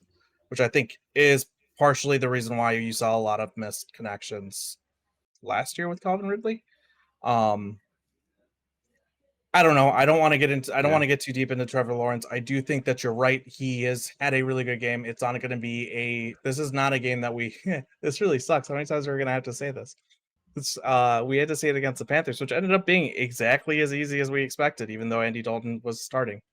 which I think is partially the reason why you saw a lot of missed connections last year with Calvin Ridley. I don't know. I don't want to get too deep into Trevor Lawrence. I do think that you're right. He has had a really good game. It's not going to be this is not a game that this really sucks. How many times are we going to have to say this? We had to say it against the Panthers, which ended up being exactly as easy as we expected, even though Andy Dalton was starting.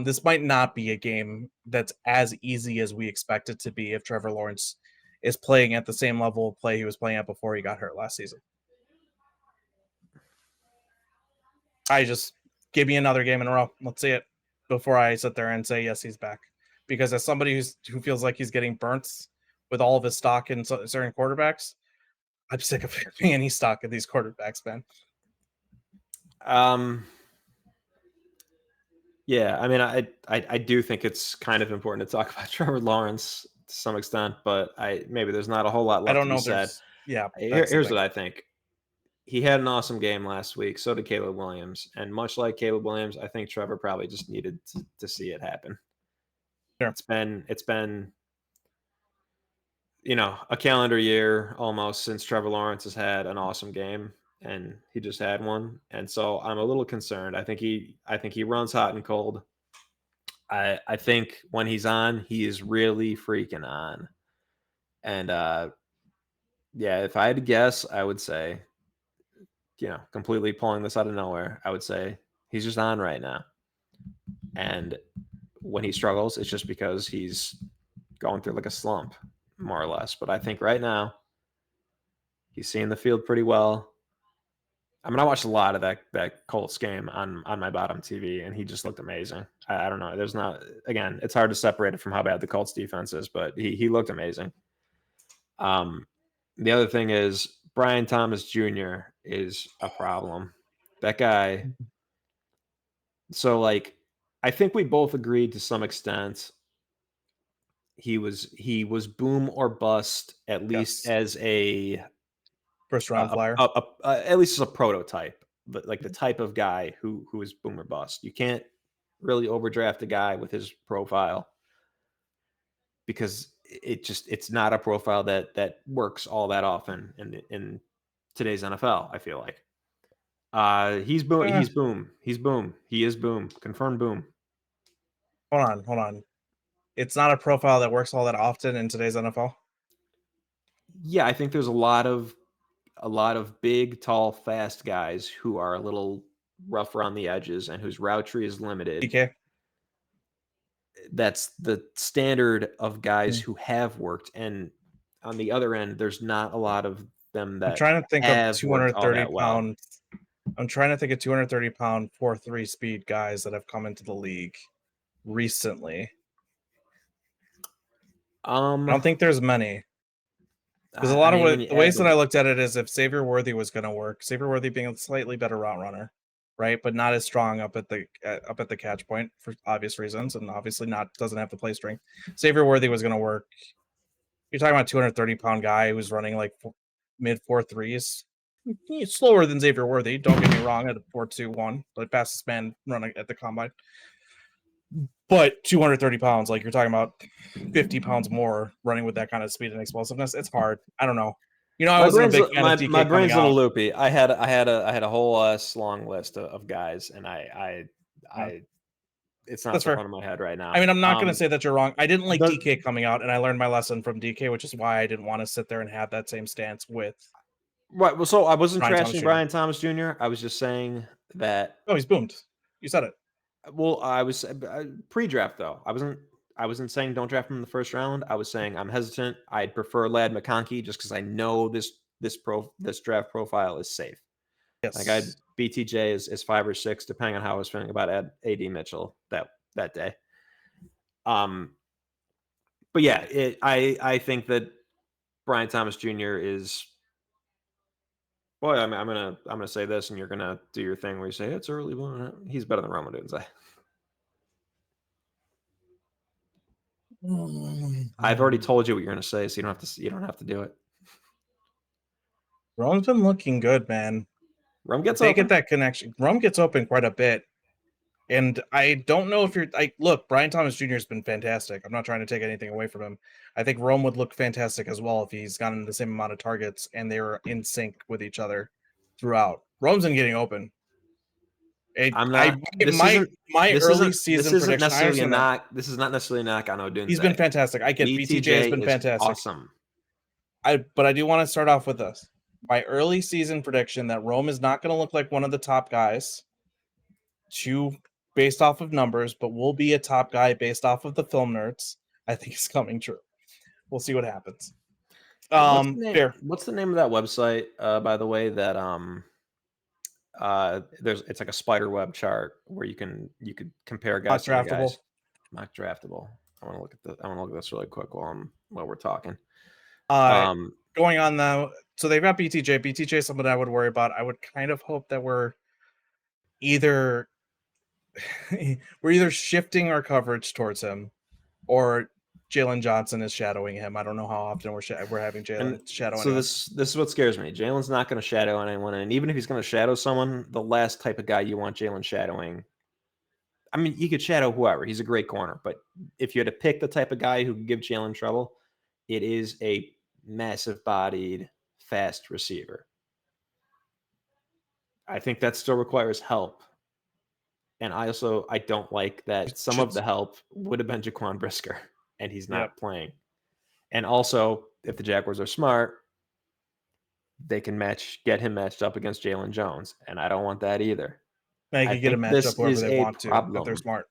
This might not be a game that's as easy as we expect it to be if Trevor Lawrence is playing at the same level of play he was playing at before he got hurt last season. I just give me another game in a row. Let's see it before I sit there and say, yes, he's back. Because as somebody who feels like he's getting burnt with all of his stock in certain quarterbacks, I'm sick of having any stock in these quarterbacks, man. Yeah, I mean, I do think it's kind of important to talk about Trevor Lawrence to some extent, but maybe there's not a whole lot left to be said. Yeah. Here's what I think. He had an awesome game last week. So did Caleb Williams. And much like Caleb Williams, I think Trevor probably just needed to see it happen. Sure. It's been a calendar year almost since Trevor Lawrence has had an awesome game, and he just had one. And so I'm a little concerned. I think he runs hot and cold. I think when he's on, he is really freaking on. And yeah, if I had to guess, I would say, completely pulling this out of nowhere, I would say he's just on right now. And when he struggles, it's just because he's going through like a slump, more or less. But I think right now he's seeing the field pretty well. I mean, I watched a lot of that Colts game on my bottom TV, and he just looked amazing. I don't know. There's not, again, it's hard to separate it from how bad the Colts defense is, but he looked amazing. The other thing is Brian Thomas Jr. is a problem. That guy. So like, I think we both agreed to some extent he was boom or bust, at least Yes. as a First round flyer. at least as a prototype, but like the type of guy who is boom or bust. You can't really overdraft a guy with his profile because it's not a profile that works all that often in today's NFL. I feel like he's boom, Eh, he's boom, he is boom, confirmed boom. hold on. It's not a profile that works all that often in today's NFL. Yeah, I think there's a lot of big, tall, fast guys who are a little rough around the edges and whose route tree is limited. DK. That's the standard of guys Hmm. who have worked. And on the other end, there's not a lot of them I'm that trying to think of have worked all 230 that well. pound. I'm trying to think of 230-pound 4.3 speed guys that have come into the league recently. I don't think there's many. Because a lot of when you the add ways that I looked at it is if Xavier Worthy was going to work, Xavier Worthy being a slightly better route runner, right, but not as strong up at the catch point for obvious reasons, and obviously doesn't have the play strength. Xavier Worthy was going to work. You're talking about 230-pound guy who's running like mid 4.3s. He's slower than Xavier Worthy. Don't get me wrong, at a 4.21, but fastest man running at the combine. But 230 pounds, like you're talking about 50 pounds more running with that kind of speed and explosiveness. It's hard. I don't know. I wasn't a big fan of DK my coming brain's a little out. loopy. I had a whole long list of guys, and I it's not That's at the fair. front of my head right now. I mean, I'm not going to say that you're wrong. I didn't like the- DK coming out, and I learned my lesson from DK, which is why I didn't want to sit there and have that same stance with Right. Well, so I wasn't Brian Thomas trashing Jr. Brian Thomas Jr. I was just saying that. Oh, he's boomed. You said it. Well, I was pre-draft though. I wasn't saying don't draft him in the first round. I was saying I'm hesitant. I'd prefer Lad McConkey just because I know this draft profile is safe. Yes. Like I had BTJ is 5 or 6, depending on how I was feeling about AD Mitchell that day. But yeah, I think that Brian Thomas Jr. is. Boy, I'm gonna say this, and you're gonna do your thing where you say it's early. He's better than Roma Dunze. I've already told you what you're gonna say, so you don't have to do it. Rome's been looking good, man. Rome gets They open. get that connection. Rome gets open quite a bit. And I don't know if look, Brian Thomas Jr. has been fantastic. I'm not trying to take anything away from him. I think Rome would look fantastic as well if he's gotten the same amount of targets and they were in sync with each other throughout. Rome's been getting open. I'm not. My early season This isn't prediction. I necessarily a understand that. knock. This is not necessarily a knock on Odunze. He's been fantastic. I get BTJ has been is fantastic. awesome. But I do want to start off with this. My early season prediction that Rome is not going to look like one of the top guys. Based off of numbers, but will be a top guy based off of the film nerds. I think is coming true. We'll see what happens. Fair. What's the name of that website? By the way, that it's like a spider web chart where you could compare guys to guys. Mock draftable. I want to look at this really quick while we're talking. Going on though, so they've got BTJ. BTJ is something I would worry about. I would kind of hope that we're either shifting our coverage towards him, or Jalen Johnson is shadowing him. I don't know how often we're having Jalen shadow. So this is what scares me. Jalen's not going to shadow anyone, and even if he's going to shadow someone, the last type of guy you want Jalen shadowing. I mean, he could shadow whoever. He's a great corner, but if you had to pick the type of guy who can give Jalen trouble, it is a massive-bodied, fast receiver. I think that still requires help. And I don't like that some of the help would have been Jaquan Brisker, and he's not playing. And also, if the Jaguars are smart, they can get him matched up against Jalen Jones, and I don't want that either. They I can get a think this matchup wherever is they a want to if they're problem. smart.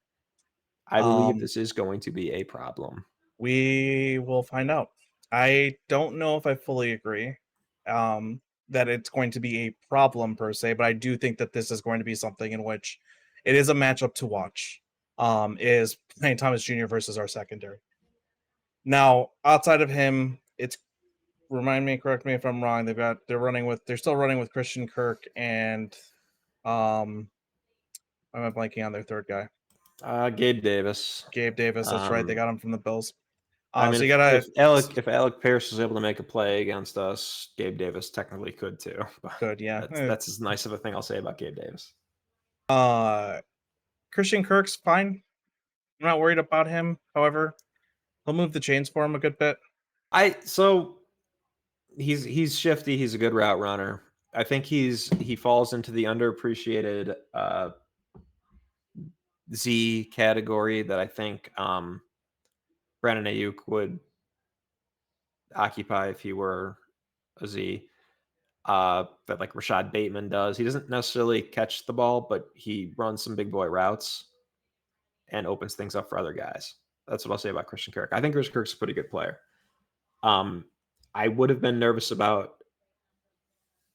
I believe this is going to be a problem. We will find out. I don't know if I fully agree that it's going to be a problem per se, but I do think that this is going to be something in which it is a matchup to watch. Is playing Thomas Jr. versus our secondary. Now, outside of him, it's correct me if I'm wrong. They're still running with Christian Kirk and I'm blanking on their third guy. Gabe Davis. Gabe Davis, that's right. They got him from the Bills. I mean, so you gotta if Alec Pierce was able to make a play against us, Gabe Davis technically could too. Could, yeah. That's as nice of a thing I'll say about Gabe Davis. Christian Kirk's fine. I'm not worried about him. However, he'll move the chains for him a good bit. He's shifty. He's a good route runner. I think he falls into the underappreciated Z category that I think Brandon Ayuk would occupy if he were a Z. That like Rashad Bateman does. He doesn't necessarily catch the ball, but he runs some big boy routes and opens things up for other guys. That's what I'll say about Christian Kirk. I think Christian Kirk's a pretty good player. I would have been nervous about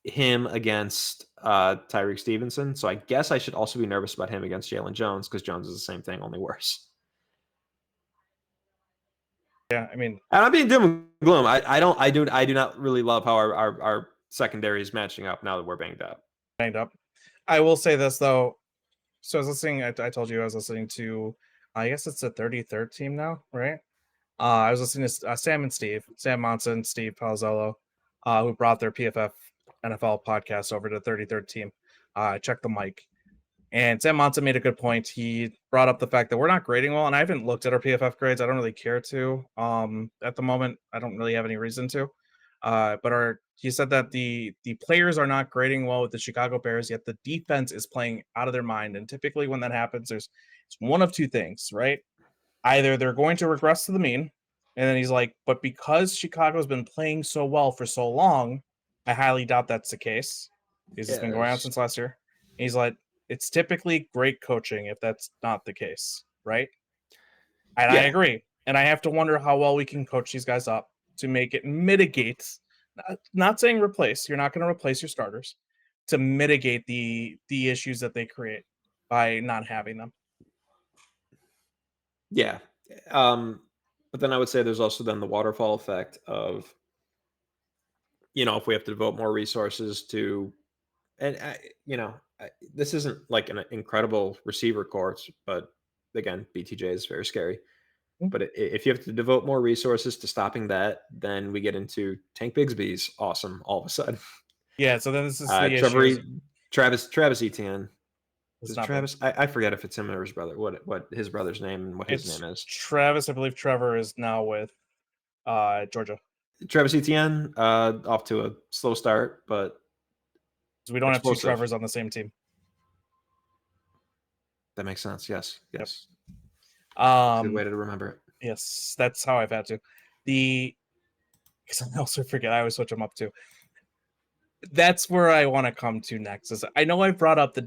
him against Tyreek Stevenson. So I guess I should also be nervous about him against Jalen Jones because Jones is the same thing, only worse. Yeah, I mean, and I'm being doom and gloom. I do not really love how our secondary is matching up now that we're banged up. I will say this though. So I was listening. I told you I was listening to. I guess it's the 33rd team now, right? I was listening to Sam Monson, Steve Palazzolo, who brought their PFF NFL podcast over to 33rd team. Check the mic. And Sam Monson made a good point. He brought up the fact that we're not grading well, and I haven't looked at our PFF grades. I don't really care to. At the moment, I don't really have any reason to. But he said that the players are not grading well with the Chicago Bears, yet the defense is playing out of their mind. And typically when that happens, it's one of two things, right? Either they're going to regress to the mean, and then he's like, but because Chicago's been playing so well for so long, I highly doubt that's the case. It's been going on since last year. And he's like, it's typically great coaching if that's not the case, right? And I agree. And I have to wonder how well we can coach these guys up to make it mitigate, not saying replace, you're not going to replace your starters, to mitigate the issues that they create by not having them. Yeah. But then I would say there's also then the waterfall effect of, if we have to devote more resources to, and this isn't like an incredible receiver course, but again, BTJ is very scary. But if you have to devote more resources to stopping that, then we get into Tank Bigsby's awesome all of a sudden. Yeah, so then this is the issue. Travis Etienne. Is Travis? I forget if it's him or his brother. What his brother's name and what his name is. Travis, I believe Trevor is now with Georgia. Travis Etienne, off to a slow start, but we don't have two Trevors on the same team. That makes sense. Yes. Yep. Good way to remember it. Yes, that's how I've had to. Because I also forget. I always switch them up too. That's where I want to come to next. Is I know I've brought up the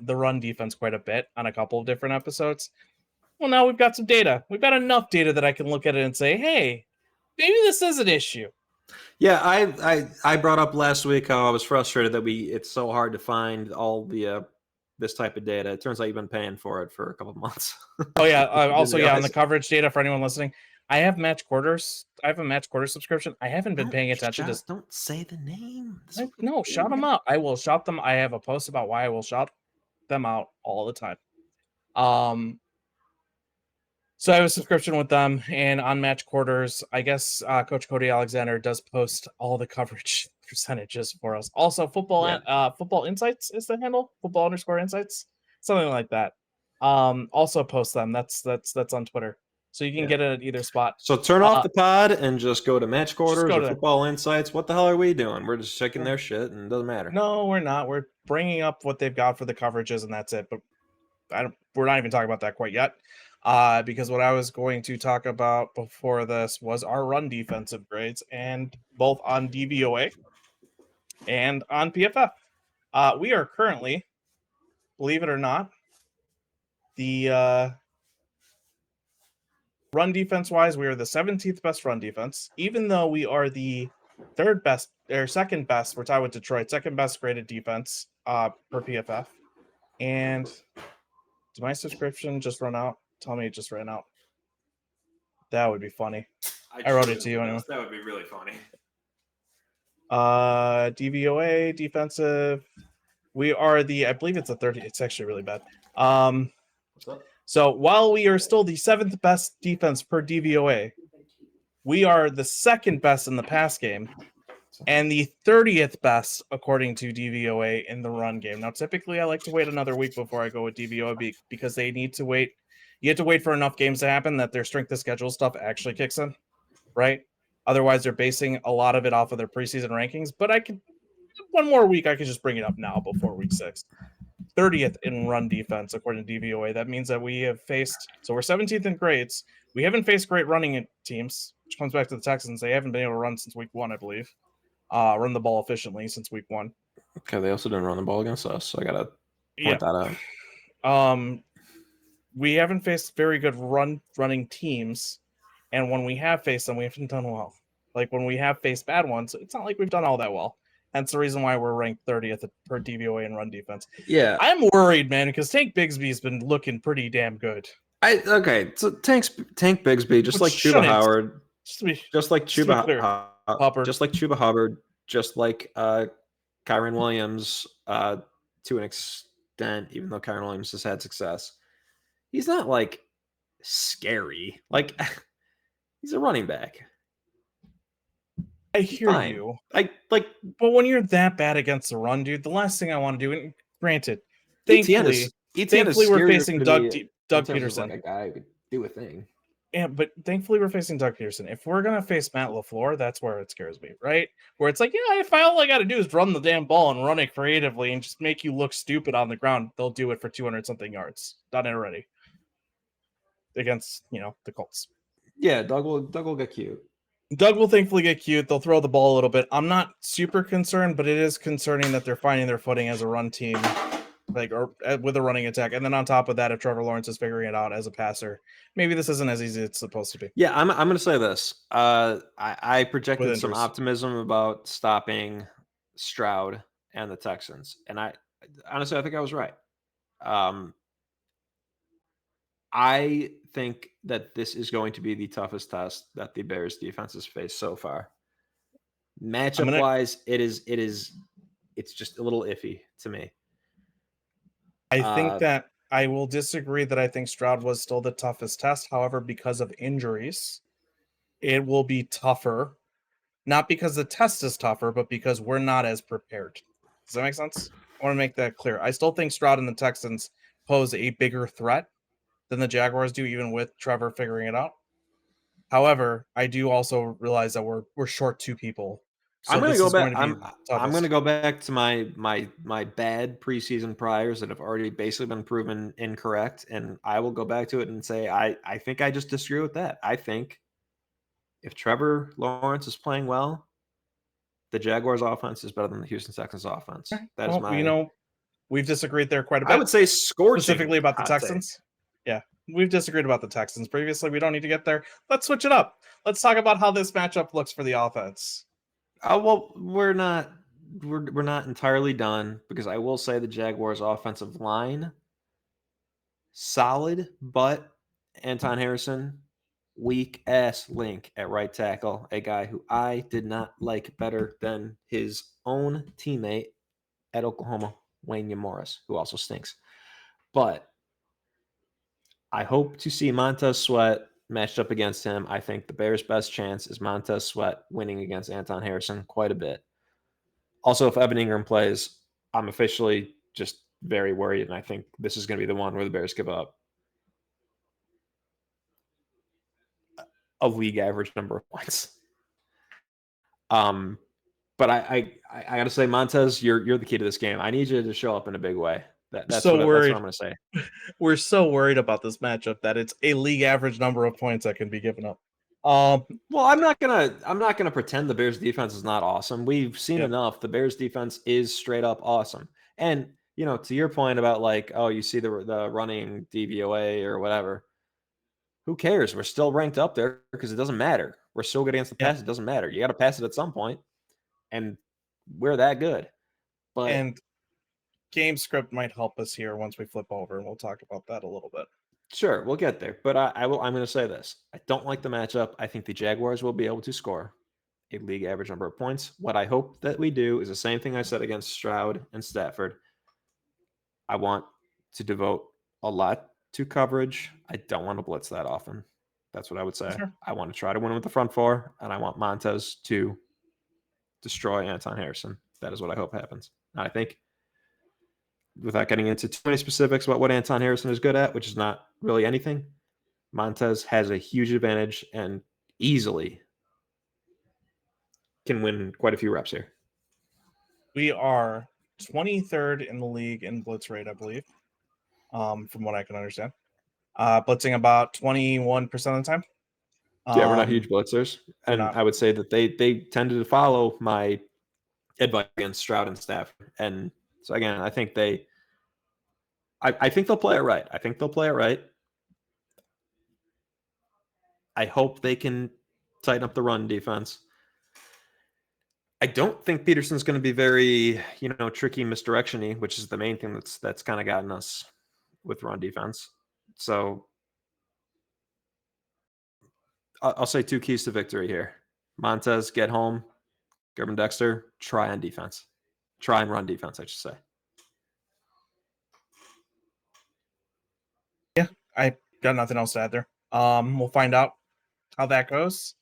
run defense quite a bit on a couple of different episodes. Well, now we've got some data. We've got enough data that I can look at it and say, hey, maybe this is an issue. Yeah, I brought up last week how I was frustrated that it's so hard to find all the this type of data. It turns out you've been paying for it for a couple of months. Oh yeah. Also, yeah, on the coverage data for anyone listening, I have match quarters. I have a match quarter subscription. I haven't been paying attention to. Don't say the name. No, shout them out. I will shout them. I have a post about why I will shout them out all the time. So I have a subscription with them, and on match quarters, I guess Coach Cody Alexander does post all the coverage percentages for us. Also, football insights is the handle. Football_insights, something like that. Also post them. That's on Twitter, so you can get it at either spot. So turn off the pod and just go to match quarters or Football Insights. What the hell are we doing? We're just checking their shit, and it doesn't matter. No, we're not. We're bringing up what they've got for the coverages, and that's it. But we're not even talking about that quite yet. Because what I was going to talk about before this was our run defensive grades, and both on DVOA and on PFF. We are currently, believe it or not, the run defense wise, we are the 17th best run defense, even though we are the third best or second best. We're tied with Detroit, second best graded defense per PFF. And did my subscription just run out? Tell me it just ran out. That would be funny. I wrote it to you anyway. That would be really funny. DVOA defensive. We are the, I believe it's a 30. It's actually really bad. What's up? So while we are still the 7th best defense per DVOA, we are the 2nd best in the pass game and the 30th best according to DVOA in the run game. Now, typically, I like to wait another week before I go with DVOA because they need to wait. You have to wait for enough games to happen that their strength of schedule stuff actually kicks in, right? Otherwise, they're basing a lot of it off of their preseason rankings. But I could, one more week, I could just bring it up now before week 6. 30th in run defense according to DVOA. That means that we have faced, so we're 17th in grades. We haven't faced great running teams, which comes back to the Texans. They haven't been able to run since week 1, I believe. Run the ball efficiently since week 1. Okay, they also didn't run the ball against us, so I gotta point that out. We haven't faced very good running teams, and when we have faced them, we haven't done well. Like when we have faced bad ones, it's not like we've done all that well. That's the reason why we're ranked 30th per DVOA in run defense. Yeah, I'm worried, man, because Tank Bigsby's been looking pretty damn good. So Tank Bigsby, just like Chuba Howard, just like Chuba Hubbard, just like Kyron Williams, to an extent, even though Kyron Williams has had success, he's not like scary. Like he's a running back. I hear you. But when you're that bad against the run, dude, the last thing I want to do, and granted, thankfully we're facing Doug Peterson. Like a guy who could do a thing. Yeah, but thankfully we're facing Doug Peterson. If we're gonna face Matt LaFleur, that's where it scares me, right? Where it's like, yeah, if all I gotta do is run the damn ball and run it creatively and just make you look stupid on the ground, they'll do it for 200-something yards. Done it already. Against, the Colts. Yeah, Doug will get cute. Doug will thankfully get cute. They'll throw the ball a little bit. I'm not super concerned, but it is concerning that they're finding their footing as a run team, or with a running attack. And then on top of that, if Trevor Lawrence is figuring it out as a passer, maybe this isn't as easy as it's supposed to be. Yeah, I'm going to say this. I projected some optimism about stopping Stroud and the Texans, and I think I was right. I think that this is going to be the toughest test that the Bears defense has faced so far. Matchup wise, it's just a little iffy to me. I think that I will disagree that I think Stroud was still the toughest test. However, because of injuries, it will be tougher. Not because the test is tougher, but because we're not as prepared. Does that make sense? I want to make that clear. I still think Stroud and the Texans pose a bigger threat than the Jaguars do, even with Trevor figuring it out. However, I do also realize that we're short 2 people. So I'm going to go back. I'm going to go back to my bad preseason priors that have already basically been proven incorrect, and I will go back to it and say I think I just disagree with that. I think if Trevor Lawrence is playing well, the Jaguars' offense is better than the Houston Texans' offense. That is my. We've disagreed there quite a bit. I would say scorching, specifically about the Texans. Yeah, we've disagreed about the Texans previously. We don't need to get there. Let's switch it up. Let's talk about how this matchup looks for the offense. Well, we're not entirely done, because I will say the Jaguars' offensive line solid, but Anton Harrison, weak ass link at right tackle, a guy who I did not like better than his own teammate at Oklahoma, Wanya Morris, who also stinks. But I hope to see Montez Sweat matched up against him. I think the Bears' best chance is Montez Sweat winning against Anton Harrison quite a bit. Also, if Evan Ingram plays, I'm officially just very worried, and I think this is going to be the one where the Bears give up a league average number of points. But I got to say, Montez, you're the key to this game. I need you to show up in a big way. That's so what I'm worried. going to say. We're so worried about this matchup that it's a league average number of points that can be given up. Well, I'm not gonna pretend the Bears defense is not awesome. We've seen enough. The Bears defense is straight up awesome. And to your point about like, oh, you see the running DVOA or whatever. Who cares? We're still ranked up there because it doesn't matter. We're so good against the pass. It doesn't matter. You got to pass it at some point, and we're that good. But and game script might help us here once we flip over, and we'll talk about that a little bit. Sure, we'll get there. But I'm going to say this: I don't like the matchup. I think the Jaguars will be able to score a league average number of points. What I hope that we do is the same thing I said against Stroud and Stafford. I want to devote a lot to coverage. I don't want to blitz that often. That's what I would say. Sure. I want to try to win with the front four, and I want Montez to destroy Anton Harrison. That is what I hope happens. And I think, without getting into too many specifics about what Anton Harrison is good at, which is not really anything, Montez has a huge advantage and easily can win quite a few reps here. We are 23rd in the league in blitz rate, I believe, from what I can understand. Blitzing about 21% of the time. Yeah, we're not huge blitzers. And I would say that they tended to follow my advice against Stroud and Stafford. And so, again, I think I think they'll play it right. I think they'll play it right. I hope they can tighten up the run defense. I don't think Peterson's going to be very, tricky misdirection-y, which is the main thing that's kind of gotten us with run defense. So I'll say 2 keys to victory here. Montez, get home. Gervin Dexter, try on defense. Try and run defense, I should say. Yeah, I got nothing else to add there. We'll find out how that goes.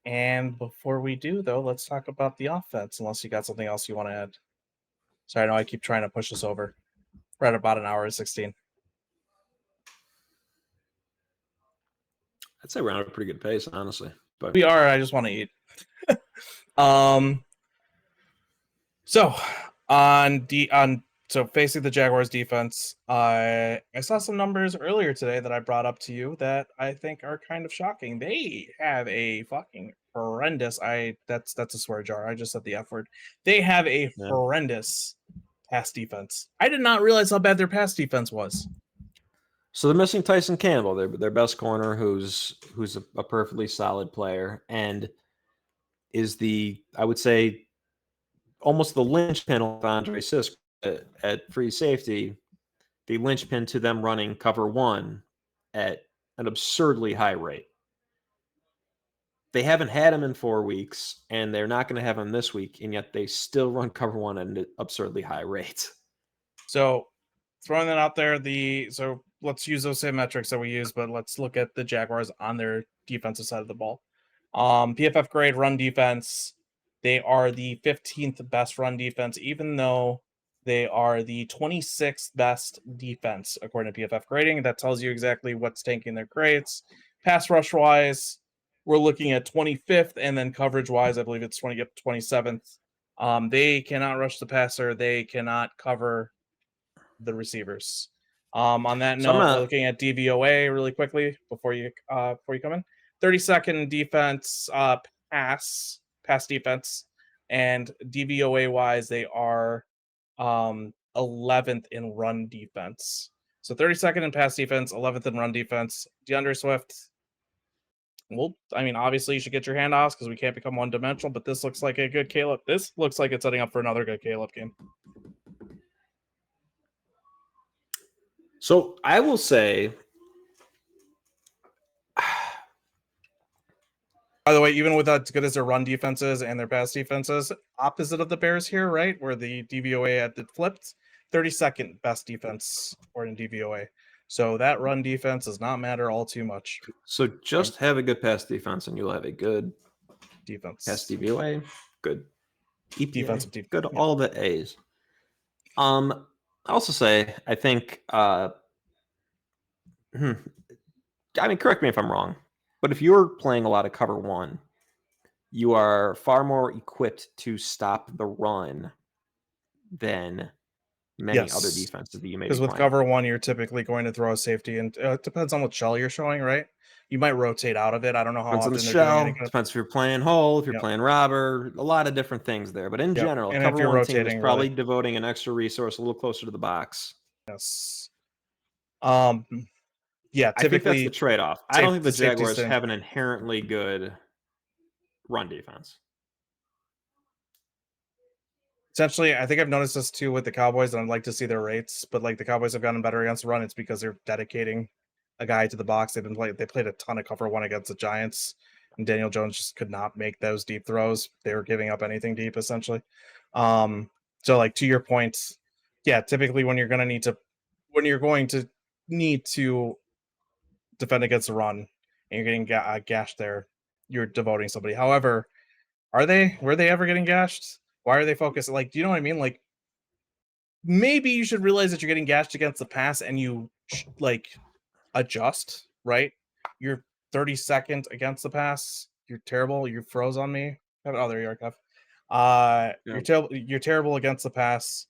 And before we do, though, let's talk about the offense, unless you got something else you want to add. Sorry, I know I keep trying to push this over. We're at about an hour and 16. I'd say we're on a pretty good pace, honestly. But we are. I just want to eat. So facing the Jaguars defense, I saw some numbers earlier today that I brought up to you that I think are kind of shocking. They have a fucking horrendous. That's a swear jar. I just said the F word. They have a horrendous pass defense. I did not realize how bad their pass defense was. So they're missing Tyson Campbell, their best corner, who's a perfectly solid player and is I would say, almost the linchpin of Andre Sisk at free safety, the linchpin to them running cover one at an absurdly high rate. They haven't had him in 4 weeks, and they're not going to have him this week, and yet they still run cover one at an absurdly high rate. So throwing that out there, so let's use those same metrics that we use, but let's look at the Jaguars on their defensive side of the ball. PFF grade run defense, they are the 15th best run defense, even though they are the 26th best defense according to PFF grading. That tells you exactly what's tanking their grades. Pass rush wise, we're looking at 25th, and then coverage wise, I believe it's 27th. They cannot rush the passer. They cannot cover the receivers. On that note, we're looking at DVOA really quickly before you come in. 32nd defense, pass defense, and DVOA wise, they are 11th in run defense. So 32nd in pass defense, 11th in run defense. DeAndre Swift. Well, I mean, obviously you should get your handoffs because we can't become one-dimensional, but this looks like a good Caleb. This looks like it's setting up for another good Caleb game. So I will say, by the way, even with as good as their run defenses and their pass defenses, opposite of the Bears here, right, where the DVOA had flipped, 32nd best defense or in DVOA. So that run defense does not matter all too much. So just have a good pass defense, and you'll have a good defense. Pass DVOA, good EPA, defensive good all the A's. I also say, I think, I mean, correct me if I'm wrong, but if you're playing a lot of cover one, you are far more equipped to stop the run than many other Yes. defenses that you may be Because with playing. cover one, you're typically going to throw a safety, and it depends on what shell you're showing, right? You might rotate out of it. I don't know how Depends on the often they're doing any shell. kind of. Depends if you're playing hole, if you're Yep. playing robber, a lot of different things there. But in Yep. general, a And if cover you're one team is rotating, probably really. devoting an extra resource a little closer to the box. Yes. Yeah, I think that's the typically trade-off. I don't think the safety Jaguars staying. have an inherently good run defense. Essentially, I think I've noticed this too with the Cowboys, and I'd like to see their rates. But like the Cowboys have gotten better against the run, it's because they're dedicating a guy to the box. They played a ton of cover one against the Giants, and Daniel Jones just could not make those deep throws. They were giving up anything deep essentially. So like to your point, yeah, typically when you're going to need to defend against the run and you're getting gashed there, you're devoting somebody. However, were they ever getting gashed? Why are they focused? Like, do you know what I mean? Like, maybe you should realize that you're getting gashed against the pass and you like adjust, right? You're 32nd against the pass. You're terrible. You froze on me. Oh, there you are, Kev. Yeah. You're terrible against the pass.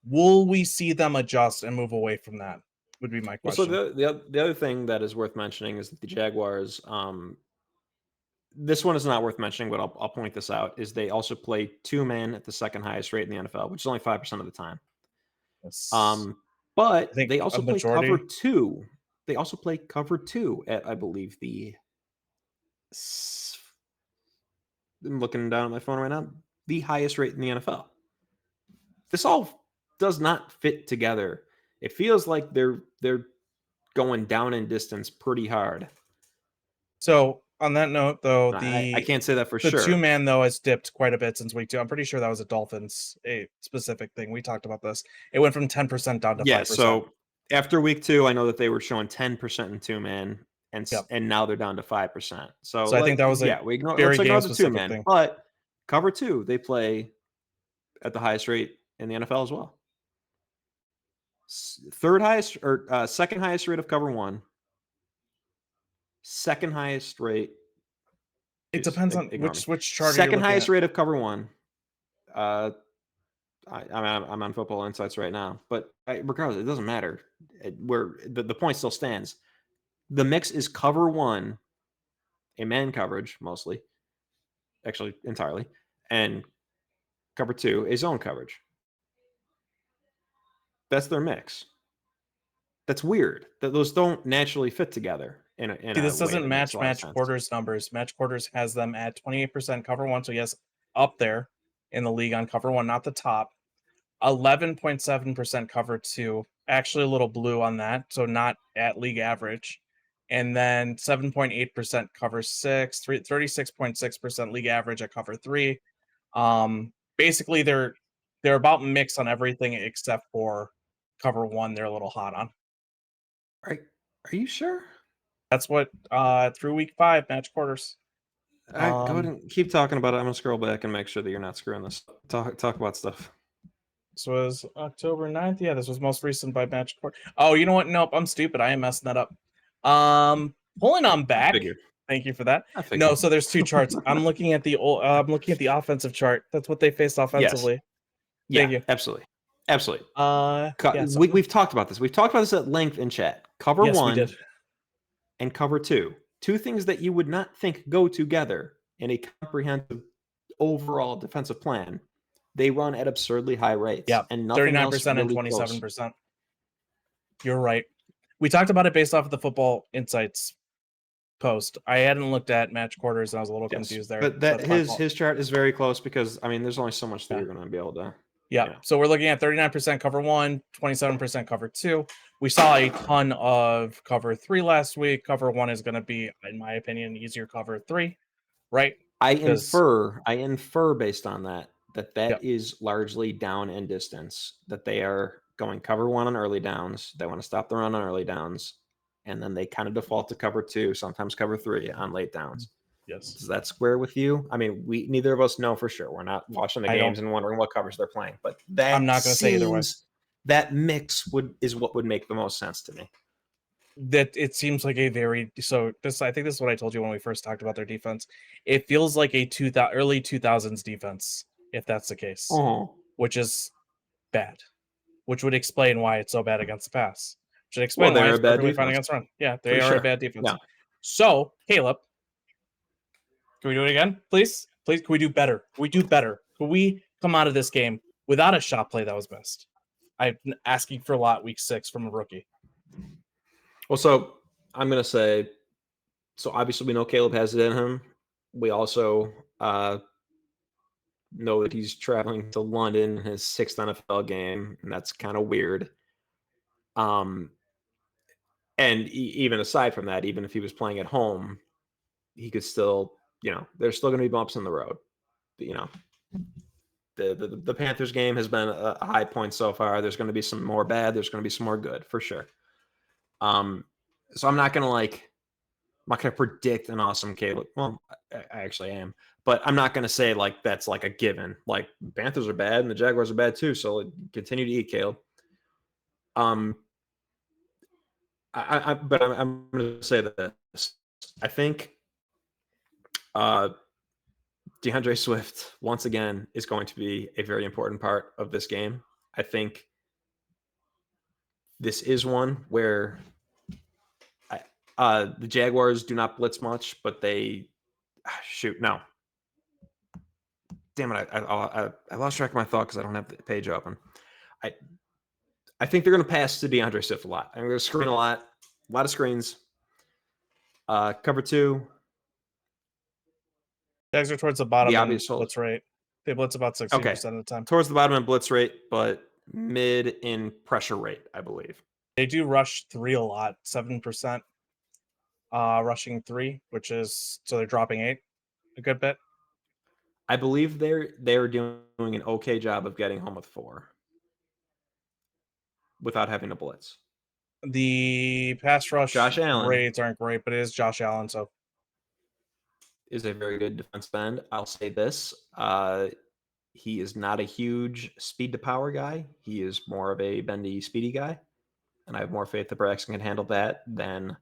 Will we see them adjust and move away from that? Would be my Well, so question. the other thing that is worth mentioning is that the Jaguars, this one is not worth mentioning, but I'll point this out, is they also play two men at the second highest rate in the NFL, which is only 5% of the time. Yes. I But think they a also play cover majority. two. They also play cover two at, I believe, I'm looking down at my phone right now, the highest rate in the NFL. This all does not fit together. It feels like they're going down in distance pretty hard. So on that note, though, I can't say that for the sure. 2-man though has dipped quite a bit since week 2. I'm pretty sure that was a Dolphins a specific thing. We talked about this. It went from 10% down to Yeah, 5%. so after week 2, I know that they were showing 10% in two-man, Yep. and now they're down to 5%. So, So I think that was a let's very game ignore the specific two-man. thing. But cover 2, they play at the highest rate in the NFL as well. Third highest or second highest rate of cover 1. Second highest rate. It depends on Ignore me. which chart are you Second looking highest at. rate of cover 1. I'm on Football Insights right now, but regardless, it doesn't matter. The point still stands. The mix is cover 1, a man coverage mostly, actually entirely, and cover 2, a zone coverage. That's their mix. That's weird. That those don't naturally fit together in a See, this way doesn't that makes a lot of match sense. quarters numbers. Match quarters has them at 28% cover 1. So yes, up there in the league on cover 1, not the top. 11.7% cover 2, actually a little blue on that, so not at league average. And then 7.8% cover 6, 36.6% league average at cover 3. Basically they're about mix on everything except for cover 1 they're a little hot on. Are you sure? That's what through week 5 match quarters. All right, go ahead and keep talking about it. I'm gonna scroll back and make sure that you're not screwing this. Talk about stuff. This was October 9th. Yeah, this was most recent by match quarter. Oh, you know what? Nope, I'm stupid. I am messing that up. Pulling on back. Figured. Thank you for that. I figured. No, so there's two charts. I'm looking at the offensive chart. That's what they faced Yes. offensively. Yeah, Thank you. absolutely. Yeah, so We've talked about this. We've talked about this at length in chat. Cover yes, we 1 did. and cover 2. Two things that you would not think go together in a comprehensive overall defensive plan. They run at absurdly high rates. Yeah, and nothing 39% else and really 27%. close. You're right. We talked about it based off of the Football Insights post. I hadn't looked at match quarters and I was a little confused there. But That's my fault. his chart is very close because I mean there's only so much that Yeah. you're going to be able to. Yeah. You know. So we're looking at 39% cover 1, 27% cover 2. We saw a ton of cover 3 last week. Cover 1 is going to be, in my opinion, easier cover 3, right? I infer based on that Yep. is largely down in distance, that they are going cover 1 on early downs. They want to stop the run on early downs, and then they kind of default to cover 2, sometimes cover 3 on late downs. Yes. Does that square with you? I mean, neither of us know for sure. We're not watching the games and wondering what covers they're playing, but I'm not going to say either way. That mix is what would make the most sense to me. That it seems like a very I think this is what I told you when we first talked about their defense. It feels like a early 2000s defense, if that's the case, which is bad. which would explain why it's so bad against the pass. Should explain why they're it's a bad perfectly fine defense. against the run. Yeah, they For are sure. a bad defense. Yeah. So, Caleb, can we do it again, please? Please, can we do better? Can we do better? Can we come out of this game without a shot play that was missed? I'm asking for a lot week 6 from a rookie. Well, so I'm going to say, so obviously we know Caleb has it in him. We also know that he's traveling to London in his 6th NFL game, and that's kind of weird. And even aside from that, even if he was playing at home, he could still, there's still going to be bumps in the road. The Panthers game has been a high point so far. There's going to be some more bad. There's going to be some more good for sure. So I'm not going to predict an awesome Caleb. Well, I actually am, but I'm not going to say like that's like a given. Like Panthers are bad and the Jaguars are bad too. So continue to eat, Caleb. But I'm going to say this. I think DeAndre Swift once again is going to be a very important part of this game. I think this is one where the Jaguars do not blitz much, but they no. Damn it! I lost track of my thought because I don't have the page open. I think they're going to pass to DeAndre Swift a lot. I'm going to screen a lot of screens. Cover 2. Jags are towards the bottom The in obvious blitz rate. They blitz about 16% of the time. Towards the bottom in blitz rate, but mid in pressure rate, I believe. They do rush 3 a lot, 7%. Rushing 3, which is so they're dropping 8 a good bit. I believe they're doing an okay job of getting home with 4 without having to blitz. The pass rush Josh Allen rates aren't great, but it is Josh Allen, so is a very good defensive end. I'll say this. He is not a huge speed to power guy. He is more of a bendy, speedy guy. And I have more faith that Braxton can handle that than,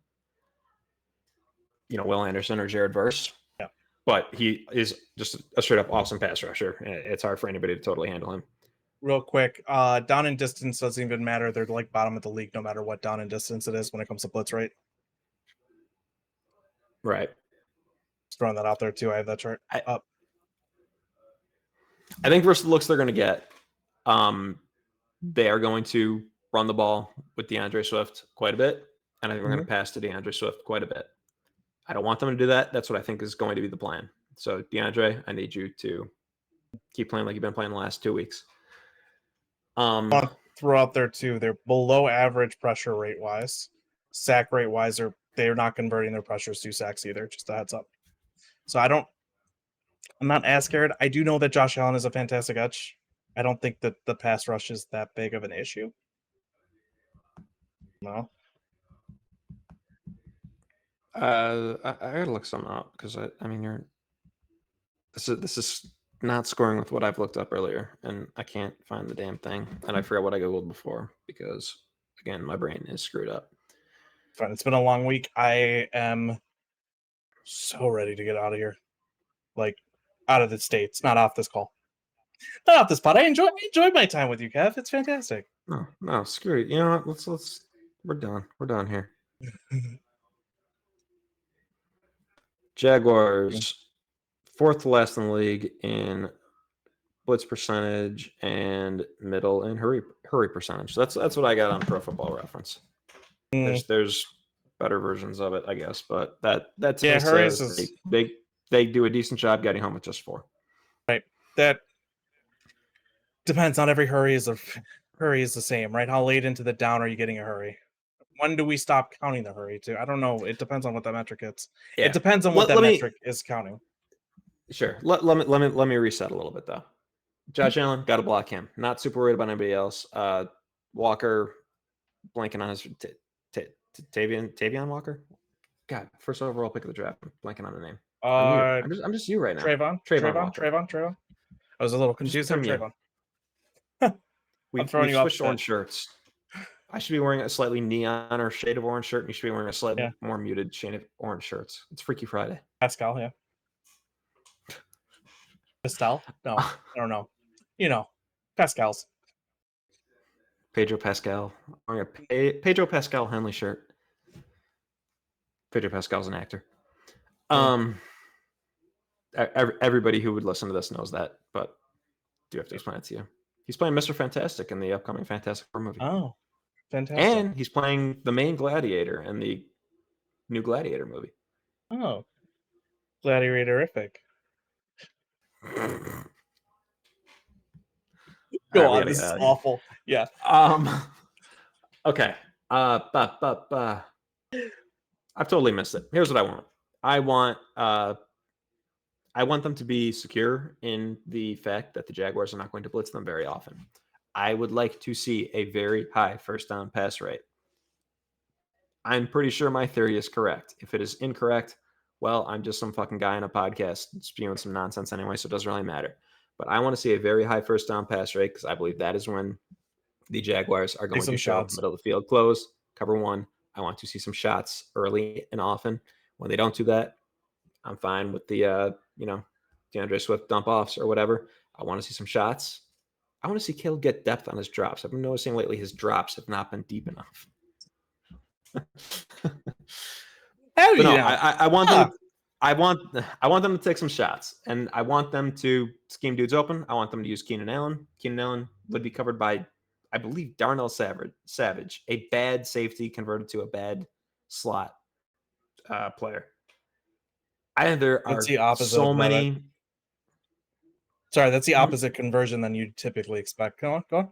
Will Anderson or Jared Verse. Yeah. But he is just a straight up awesome pass rusher. It's hard for anybody to totally handle him. Real quick, down and distance doesn't even matter. They're like bottom of the league no matter what down and distance it is when it comes to blitz rate. Right. Just throwing that out there too. I have that chart up. I think versus the looks they're going to get, they are going to run the ball with DeAndre Swift quite a bit. And I think we're going to pass to DeAndre Swift quite a bit. I don't want them to do that. That's what I think is going to be the plan. So, DeAndre, I need you to keep playing like you've been playing the last 2 weeks. I want to throw out there too. They're below average pressure rate wise. Sack rate wise, they're not converting their pressures to sacks either. Just a heads up. So I'm not as scared. I do know that Josh Allen is a fantastic edge. I don't think that the pass rush is that big of an issue. No. I gotta look something up because this is not scoring with what I've looked up earlier, and I can't find the damn thing, and I forgot what I googled before because again my brain is screwed up. Fine. It's been a long week. I am so ready to get out of here, like out of the States, not off this call, not off this pod. I enjoyed my time with you, Kev. It's fantastic. No, screw it. You know what? Let's. We're done. We're done here. Jaguars, 4th to last in the league in blitz percentage and middle in hurry percentage. That's what I got on Pro Football Reference. There's better versions of it, I guess, but that says they do a decent job getting home with just 4. Right. That depends. Not every hurry is the same, right? How late into the down are you getting a hurry? When do we stop counting the hurry too? I don't know. It depends on what that metric is. Yeah. It depends on what that metric is counting. Sure. Let me reset a little bit though. Josh Allen, got to block him. Not super worried about anybody else. Walker, blanking on his Tavion Walker. God, first overall pick of the draft. I'm blanking on the name. I'm just you right now. Trayvon. I was a little confused there. Trayvon. We've switched orange shirts. I should be wearing a slightly neon or shade of orange shirt, and you should be wearing a slightly more muted shade of orange shirts. It's Freaky Friday. Pascal, yeah. Pastel? No, I don't know. Pascal's. Pedro Pascal. Wearing a Pedro Pascal Henley shirt. Pedro Pascal's an actor. Everybody who would listen to this knows that, but do have to explain it to you. He's playing Mr. Fantastic in the upcoming Fantastic Four movie. Oh, fantastic. And he's playing the main gladiator in the new Gladiator movie. Oh, gladiatorific. Go on, this is awful. Yeah. Okay. I've totally missed it. Here's what I want. I want them to be secure in the fact that the Jaguars are not going to blitz them very often. I would like to see a very high first down pass rate. I'm pretty sure my theory is correct. If it is incorrect, well, I'm just some fucking guy in a podcast spewing some nonsense anyway, so it doesn't really matter. But I want to see a very high first down pass rate because I believe that is when the Jaguars are going to show middle of the field close, cover one. I want to see some shots early and often. When they don't do that, I'm fine with the DeAndre Swift dump offs or whatever. I want to see some shots. I want to see Caleb get depth on his drops. I've been noticing lately his drops have not been deep enough. I want them. I want them to take some shots, and I want them to scheme dudes open. I want them to use Keenan Allen. Keenan Allen would be covered by, I believe, Darnell Savage, a bad safety converted to a bad slot player. There are so many. Sorry, that's the opposite conversion than you'd typically expect. Go on.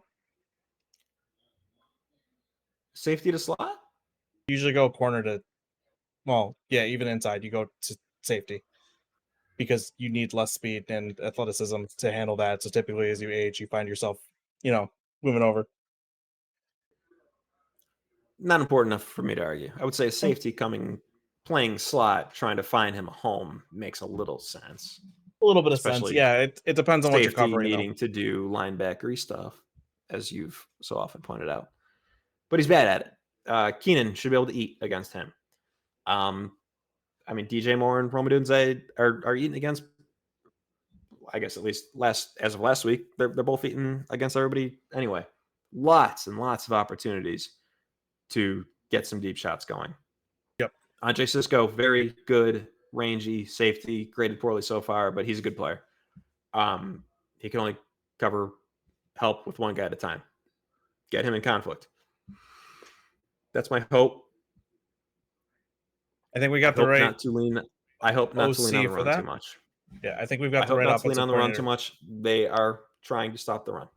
Safety to slot? Usually go corner to, well, yeah, even inside you go to safety because you need less speed and athleticism to handle that. So typically as you age, you find yourself, moving over. Not important enough for me to argue. I would say safety playing slot, trying to find him a home makes a little sense. A little bit of sense. Yeah, it depends on what you're covering. Needing to do linebackery stuff, as you've so often pointed out. But he's bad at it. Keenan should be able to eat against him. DJ Moore and Rome Odunze are eating against, I guess at least as of last week, they're both eating against everybody anyway. Lots and lots of opportunities to get some deep shots going. Yep. Andre Cisco, very good, rangy safety, graded poorly so far, but he's a good player. He can only help with one guy at a time. Get him in conflict. That's my hope. I think we got the right. I hope not to lean on the run too much. Yeah, I think we've got the right offensive lean on the run too much. They are trying to stop the run.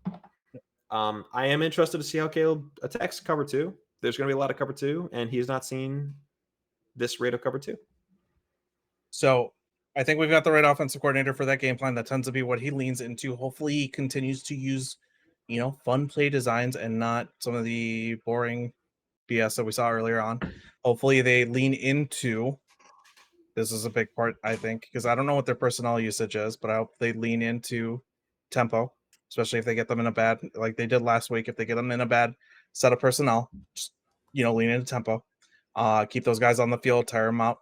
I am interested to see how Caleb attacks cover two. There's going to be a lot of cover two, and he has not seen this rate of cover two. So I think we've got the right offensive coordinator for that game plan. That tends to be what he leans into. Hopefully he continues to use, fun play designs and not some of the boring BS that we saw earlier on. Hopefully they lean into, this is a big part, I think, because I don't know what their personnel usage is, but I hope they lean into tempo, especially if they get them in a bad, like they did last week. If they get them in a bad set of personnel, just, lean into tempo. Keep those guys on the field, tire them out.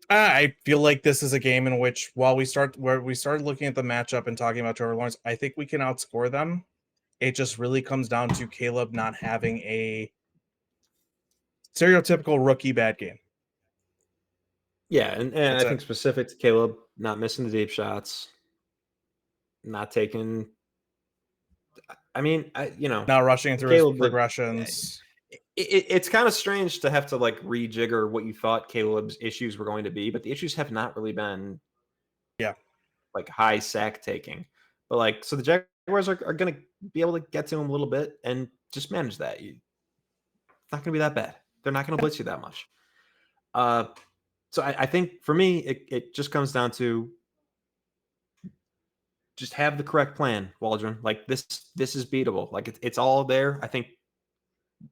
I feel like this is a game in which, while we started looking at the matchup and talking about Trevor Lawrence, I think we can outscore them. It just really comes down to Caleb not having a stereotypical rookie bad game. Yeah, and I think specific to Caleb, not missing the deep shots, not taking. Not rushing through Caleb, his progressions. It's kind of strange to have to rejigger what you thought Caleb's issues were going to be, but the issues have not really been, high sack taking. But so the Jaguars are going to be able to get to him a little bit and just manage that. It's not going to be that bad. They're not going to blitz you that much. So I think for me, it just comes down to just have the correct plan, Waldron. This is beatable. It's all there. I think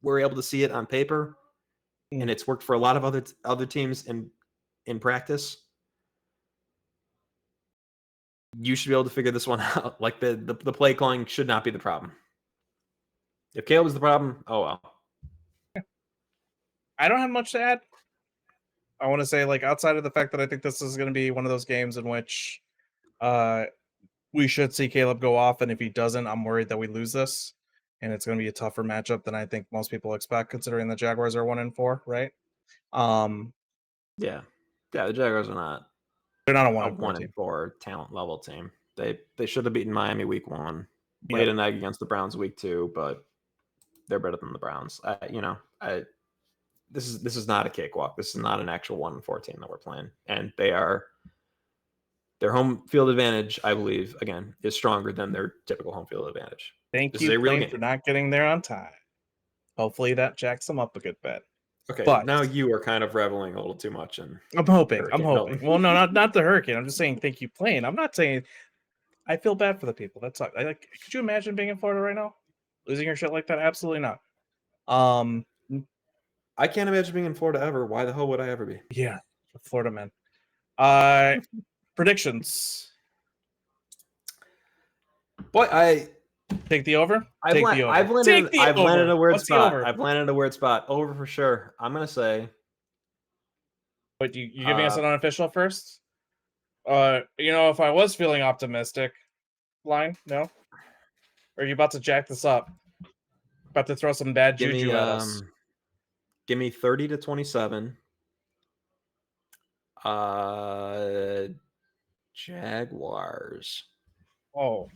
we're able to see it on paper, and it's worked for a lot of other teams in practice. You should be able to figure this one out. The play calling should not be the problem. If Caleb is the problem, oh well. I don't have much to add. I want to say, outside of the fact that I think this is going to be one of those games in which we should see Caleb go off, and if he doesn't, I'm worried that we lose this. and it's going to be a tougher matchup than I think most people expect, considering the Jaguars are 1-4, right? Yeah, the Jaguars are not They're not a a 1-4 1 team. and 4 talent level team. They should have beaten Miami week 1, laid Yep. an egg against the Browns week 2, but they're better than the Browns. This is not a cakewalk. This is not an actual 1-4 team that we're playing, and their home field advantage, I believe, again, is stronger than their typical home field advantage. Thank This you, is a real Plain, game. for not getting there on time. Hopefully that jacks them up a good bit. Okay, But now you are kind of reveling a little too much in I'm hoping. Hurricane Milton. Well, no, not the hurricane. I'm just saying thank you, Plain. I'm not saying I feel bad for the people. That's all. Could you imagine being in Florida right now? Losing your shit like that? Absolutely not. I can't imagine being in Florida ever. Why the hell would I ever be? Yeah, Florida man. Predictions. Boy, Take the over. I've Take the over. landed in a weird What's the spot. over? I've landed in a weird spot. Over for sure. I'm gonna say. But you giving us an unofficial first? If I was feeling optimistic, line, no? Or are you about to jack this up? About to throw some bad juju at us? Give me 30-27. Jaguars. Oh.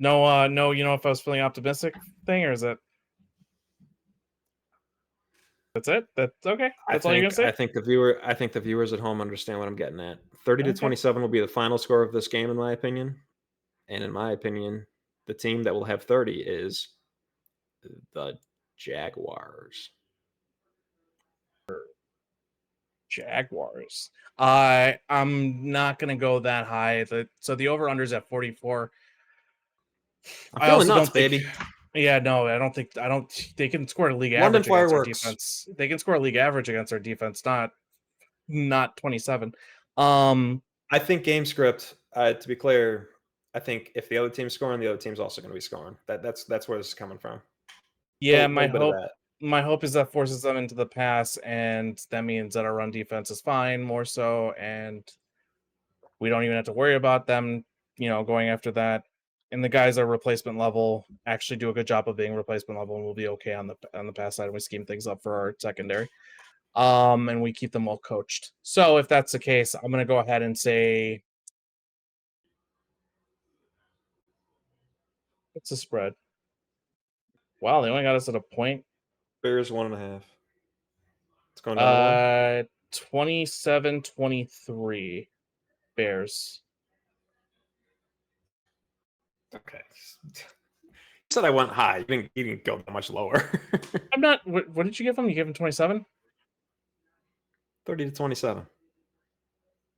No, if I was feeling optimistic thing, or is it? That's it? That's okay. That's all you're gonna say? I think the viewers at home understand what I'm getting at. 30-27 will be the final score of this game, in my opinion. And in my opinion, the team that will have 30 is the Jaguars. Jaguars. I'm not gonna go that high. So the over/under's at 44. I'm feeling nuts, baby. Yeah, no, I don't think they can score a league London average against our fireworks. defense. They can score a league average against our defense, not 27. I think game script, to be clear, I think if the other team's scoring, the other team's also going to be scoring. That's where this is coming from. Yeah, my hope is that forces them into the pass, and that means that our run defense is fine, more so, and we don't even have to worry about them, going after that. And the guys are replacement level actually do a good job of being replacement level, and we'll be okay on the pass side. And we scheme things up for our secondary, and we keep them well coached. So if that's the case, I'm gonna go ahead and say, what's the spread? Wow, they only got us at a point. Bears 1.5. It's going down to 1. 27-23 Bears. Okay. You said I went high. You didn't go that much lower. I'm not. What did you give them? You gave them 27. 30-27.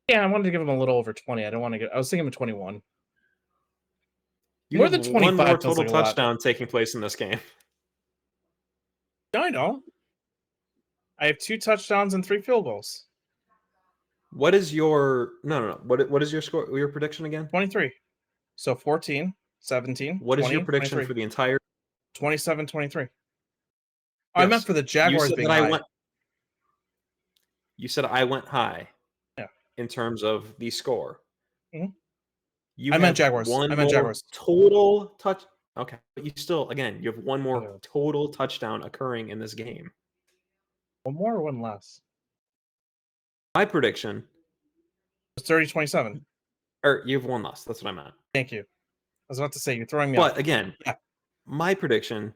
Yeah, I wanted to give them a little over 20. I don't want to get. I was thinking of 21. You More have than 25 one more feels total like a lot. touchdown taking place in this game. No, I don't. I have 2 touchdowns and 3 field goals. What is your no? What is your score? Your prediction again? 23. So 14, 17. What 20, is your prediction 23. for the entire? 27-23. Oh, Yes. I meant for the Jaguars being high. You said I went high. Yeah. In terms of the score. Mm-hmm. I meant Jaguars. Jaguars. Total touch. Okay, but you have one more total touchdown occurring in this game. One more or one less? My prediction was 30-27. Or you have one less. That's what I meant. Thank you. I was about to say you're throwing me off. But again, my prediction.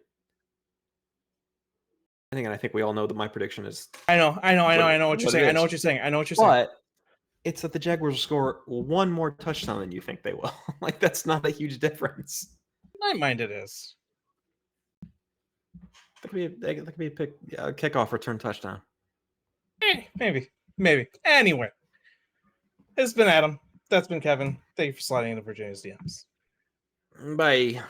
I think we all know that my prediction is. I know what you're saying. I know what you're saying. But it's that the Jaguars will score one more touchdown than you think they will. That's not a huge difference. In my mind, it is. That could be a kickoff return touchdown. Maybe. Anyway, it's been Adam. That's been Kevin. Thank you for sliding into Virginia's DMs. Bye.